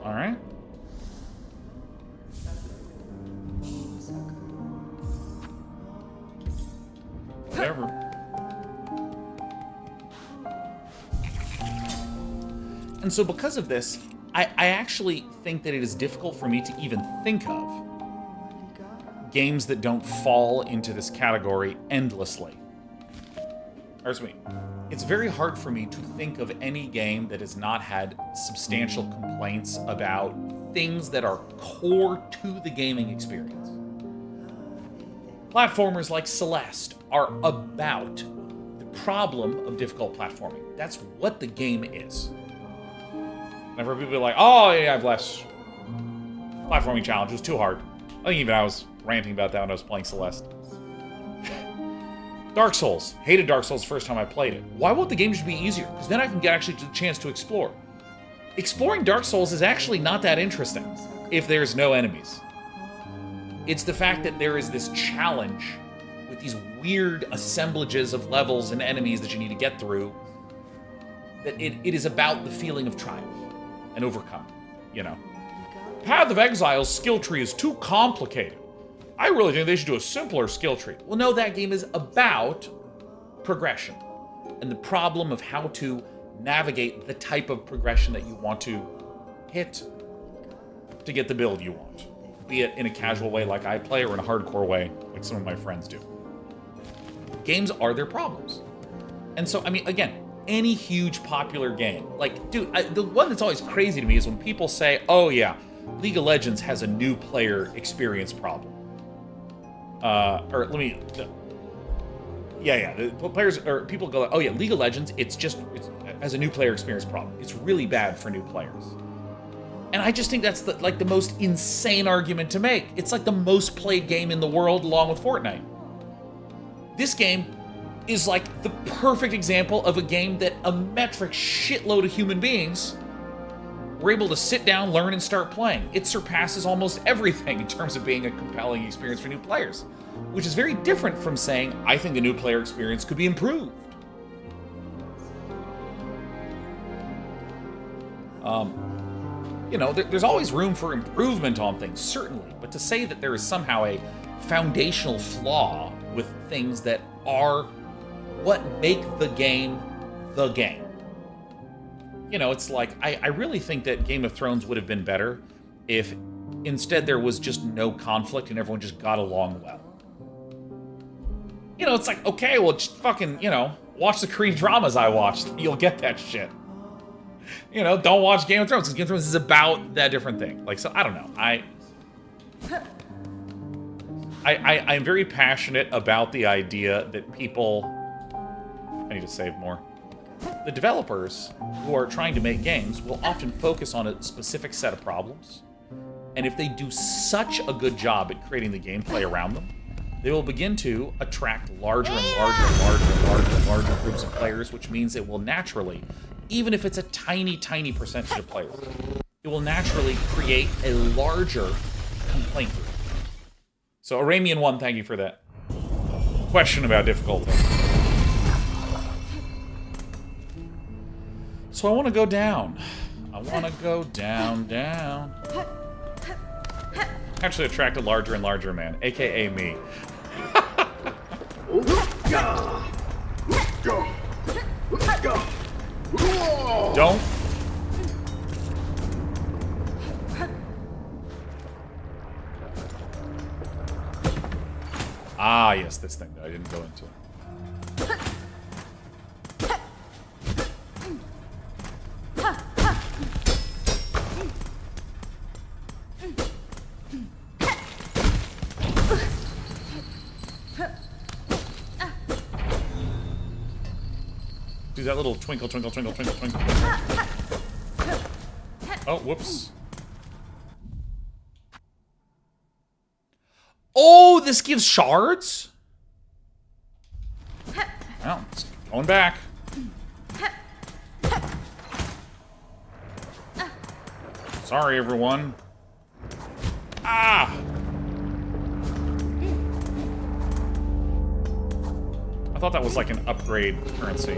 All right. Whatever. And so because of this, I actually think that it is difficult for me to even think of games that don't fall into this category endlessly. Here's me. It's very hard for me to think of any game that has not had substantial complaints about things that are core to the gaming experience. Platformers like Celeste are about the problem of difficult platforming. That's what the game is. Whenever people are like, oh, yeah, I've less platforming challenge, it was too hard. I think even I was ranting about that when I was playing Celeste. Dark Souls. Hated Dark Souls the first time I played it. Why won't the game just be easier? Because then I can get actually the chance to explore. Exploring Dark Souls is actually not that interesting if there's no enemies. It's the fact that there is this challenge with these weird assemblages of levels and enemies that you need to get through, that it is about the feeling of triumph and overcome, you know. Path of Exile's skill tree is too complicated. I really think they should do a simpler skill tree. Well, no, that game is about progression and the problem of how to navigate the type of progression that you want to hit to get the build you want. Be it in a casual way like I play or in a hardcore way like some of my friends do. Games are their problems. And so, I mean, again, any huge popular game. Like, dude, the one that's always crazy to me is when people say, oh yeah, League of Legends has a new player experience problem. Or let me... Yeah, the players, or people go, oh yeah, League of Legends, it's has a new player experience problem. It's really bad for new players. And I just think that's the most insane argument to make. It's like the most played game in the world along with Fortnite. This game is like the perfect example of a game that a metric shitload of human beings were able to sit down, learn, and start playing. It surpasses almost everything in terms of being a compelling experience for new players, which is very different from saying, I think the new player experience could be improved. You know, there's always room for improvement on things, certainly, but to say that there is somehow a foundational flaw with things that are what make the game the game. You know, it's like, I really think that Game of Thrones would have been better if instead there was just no conflict and everyone just got along well. You know, it's like, okay, well, just fucking, you know, watch the Korean dramas I watched. You'll get that shit. You know, don't watch Game of Thrones, because Game of Thrones is about that different thing. Like, so, I don't know. I'm very passionate about the idea that people... I need to save more. The developers who are trying to make games will often focus on a specific set of problems. And if they do such a good job at creating the gameplay around them, they will begin to attract larger and larger and larger and larger and larger groups of players, which means it will naturally, even if it's a tiny, tiny percentage of players, it will naturally create a larger complaint group. So Aramean1, thank you for that question about difficulty. So I want to go down. I want to go down, down. Actually attract a larger and larger man, aka me. Don't. Ah, yes, this thing that I didn't go into. Do that little twinkle, twinkle, twinkle, twinkle, twinkle. Oh, whoops. Oh, this gives shards? Well, it's going back. Sorry, everyone. Ah! I thought that was like an upgrade currency.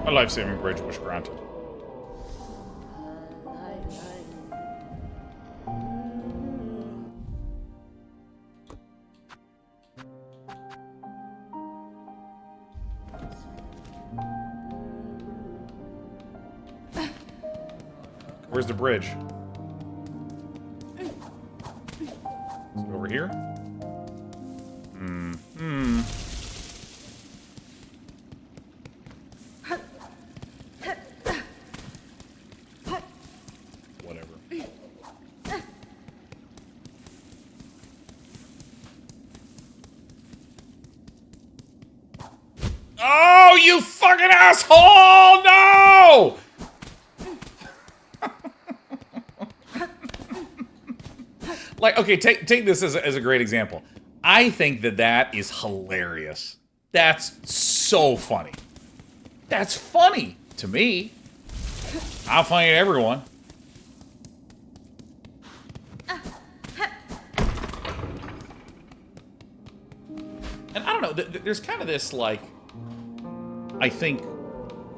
A life-saving bridge was granted. Where's the bridge? Is it over here? Whatever. Oh, you fucking asshole! No! Like, okay, take this as a great example. I think that is hilarious. That's so funny. That's funny to me. Not funny to everyone. And I don't know, there's kind of this, like, I think,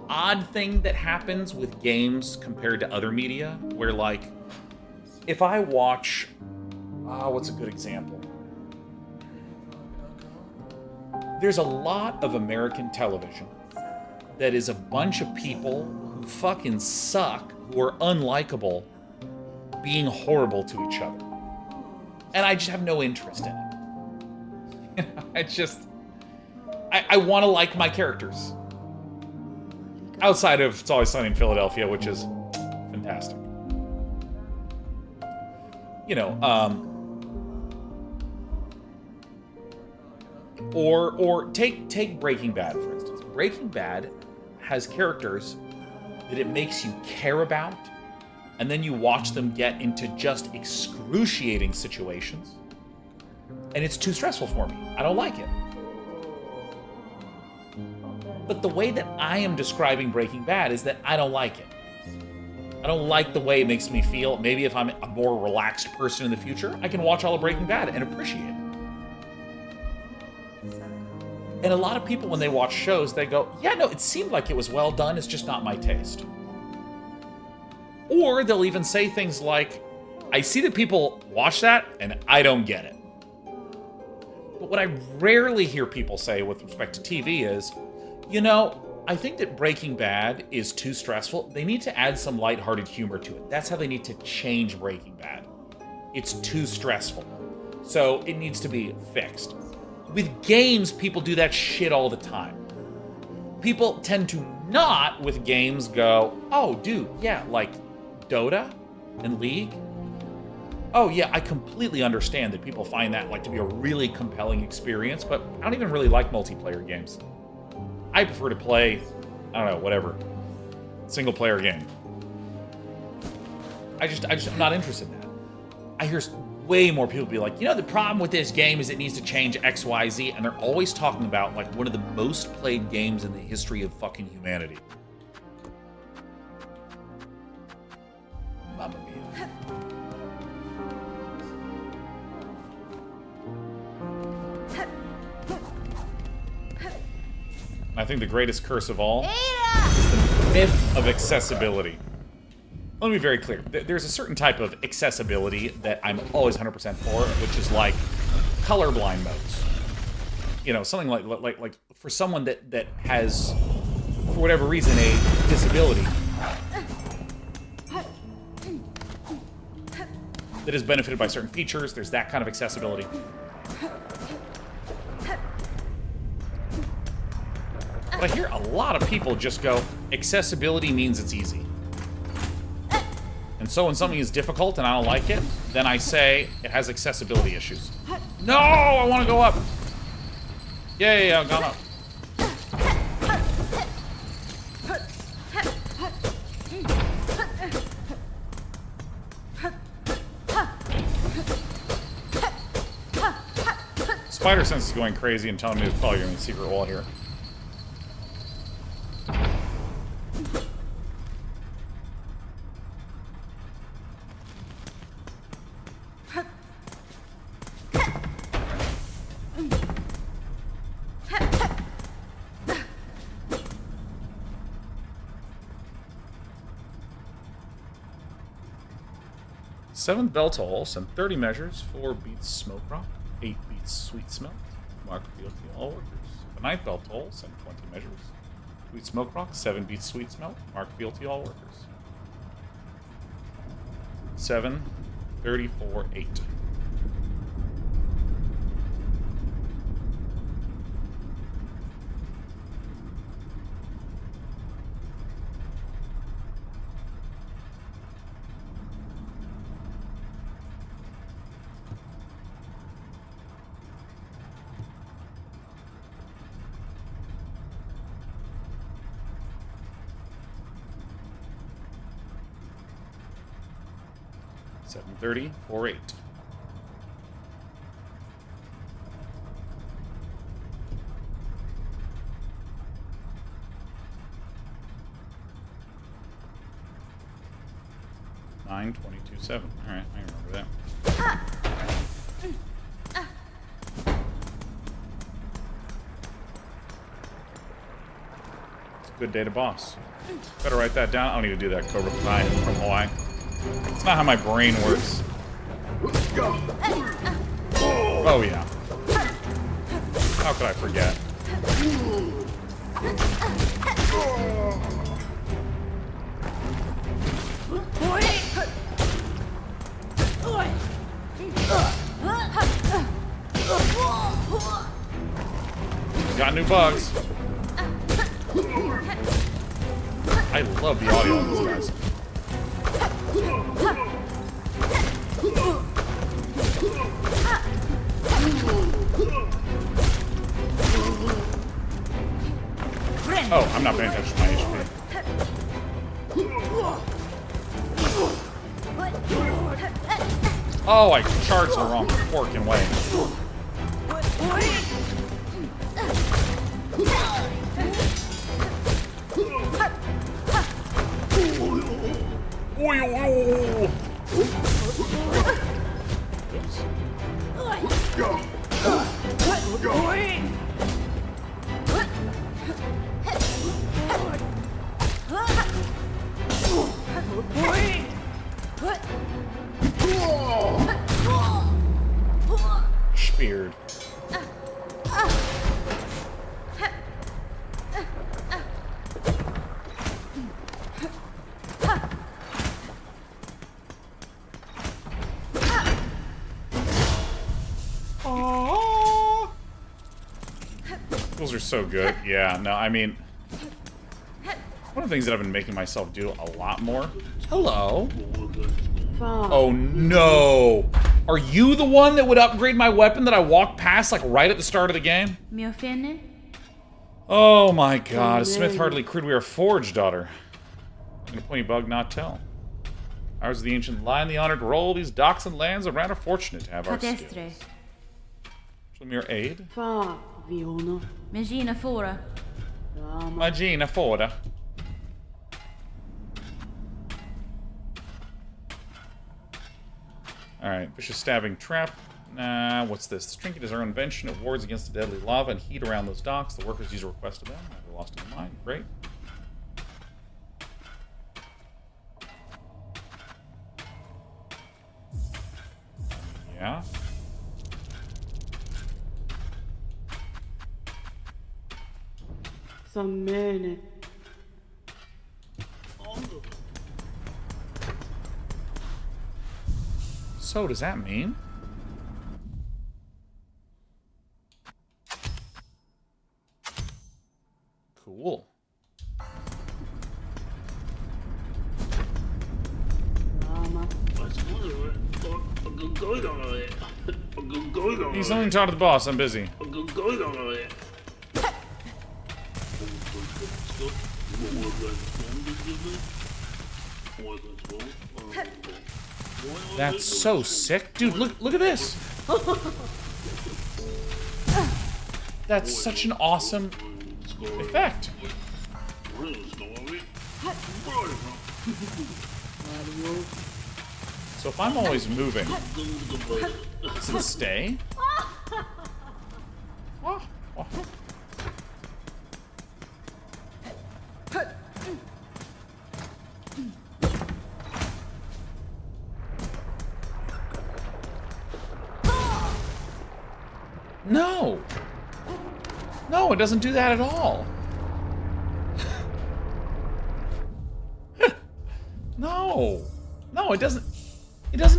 odd thing that happens with games compared to other media, where, like, if I watch... what's a good example? There's a lot of American television that is a bunch of people who fucking suck, who are unlikable, being horrible to each other. And I just have no interest in it. I want to like my characters. Outside of It's Always Sunny in Philadelphia, which is fantastic. You know, or take Breaking Bad, for instance. Breaking Bad has characters that it makes you care about, and then you watch them get into just excruciating situations, and it's too stressful for me. I don't like it. But the way that I am describing Breaking Bad is that I don't like it. I don't like the way it makes me feel. Maybe if I'm a more relaxed person in the future, I can watch all of Breaking Bad and appreciate it. And a lot of people, when they watch shows, they go, yeah, no, it seemed like it was well done, it's just not my taste. Or they'll even say things like, I see that people watch that, and I don't get it. But what I rarely hear people say with respect to TV is, you know, I think that Breaking Bad is too stressful. They need to add some lighthearted humor to it. That's how they need to change Breaking Bad. It's too stressful. So it needs to be fixed. With games, people do that shit all the time. People tend to not, with games, go, oh, dude, yeah, like Dota and League. Oh, yeah, I completely understand that people find that like to be a really compelling experience, but I don't even really like multiplayer games. I prefer to play, I don't know, whatever, single-player game. I'm not interested in that. I hear way more people be like, you know, the problem with this game is it needs to change X, Y, Z, and they're always talking about, like, one of the most played games in the history of fucking humanity. Mamma mia. I think the greatest curse of all is the myth of accessibility. Let me be very clear. There's a certain type of accessibility that I'm always 100% for, which is like colorblind modes. You know, something like for someone that has, for whatever reason, a disability that is benefited by certain features. There's that kind of accessibility. But I hear a lot of people just go, accessibility means it's easy. And so when something is difficult and I don't like it, then I say it has accessibility issues. No, I want to go up. Yeah, I've gone up. Spider Sense is going crazy and telling me there's probably going to be a secret wall here. Seven bell tolls and 30 measures, 4 beats smoke rock, 8 beats sweet smelt, mark fealty all workers. The ninth bell tolls and 20 measures, sweet smoke rock, 7 beats sweet smelt, mark fealty all workers. 7, 34, 8. Seven 30, 4, 8. Nine 22 7. All right, I remember that. Good day to boss. Better write that down. I don't need to do that, Cobra Kai from Hawaii. It's not how my brain works. Oh, yeah. How could I forget? Got new bugs. I love the audio on these guys. Oh, I'm not paying attention to my HP. Oh, I charged the wrong forking way. Speared. Those are so good. Yeah, no, I mean, one of the things that I've been making myself do a lot more. Hello. Oh no. Are you the one that would upgrade my weapon that I walked past like right at the start of the game? Mio fene? Oh my god, a smith hardly crude we are forged, daughter. And a pointy bug not tell. Ours is the ancient line, the honored roll. These docks and lands are rather fortunate to have our skills. Show me your aid. Magina fora. Magina fora. Alright, vicious stabbing trap. Nah, what's this? This trinket is our invention. It wards against the deadly lava and heat around those docks. The workers use a request to them. Never lost in mind. Great. Yeah. Some minute. So, does that mean? Cool. Need something to talk to the boss. I'm busy. That's so sick. Dude, look at this. That's such an awesome effect. So if I'm always moving, does it stay? Oh, oh. No! No, it doesn't do that at all. No! No, it doesn't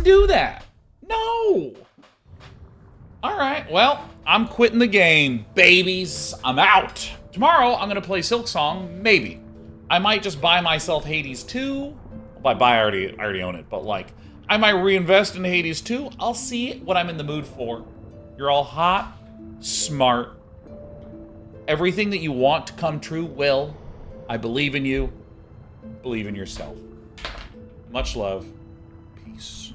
do that. No! Alright, well, I'm quitting the game, babies. I'm out. Tomorrow, I'm gonna play Silksong, maybe. I might just buy myself Hades 2. Well, by buy, I already own it, but like, I might reinvest in Hades 2. I'll see what I'm in the mood for. You're all hot, smart. Everything that you want to come true will. I believe in you. Believe in yourself. Much love. Peace.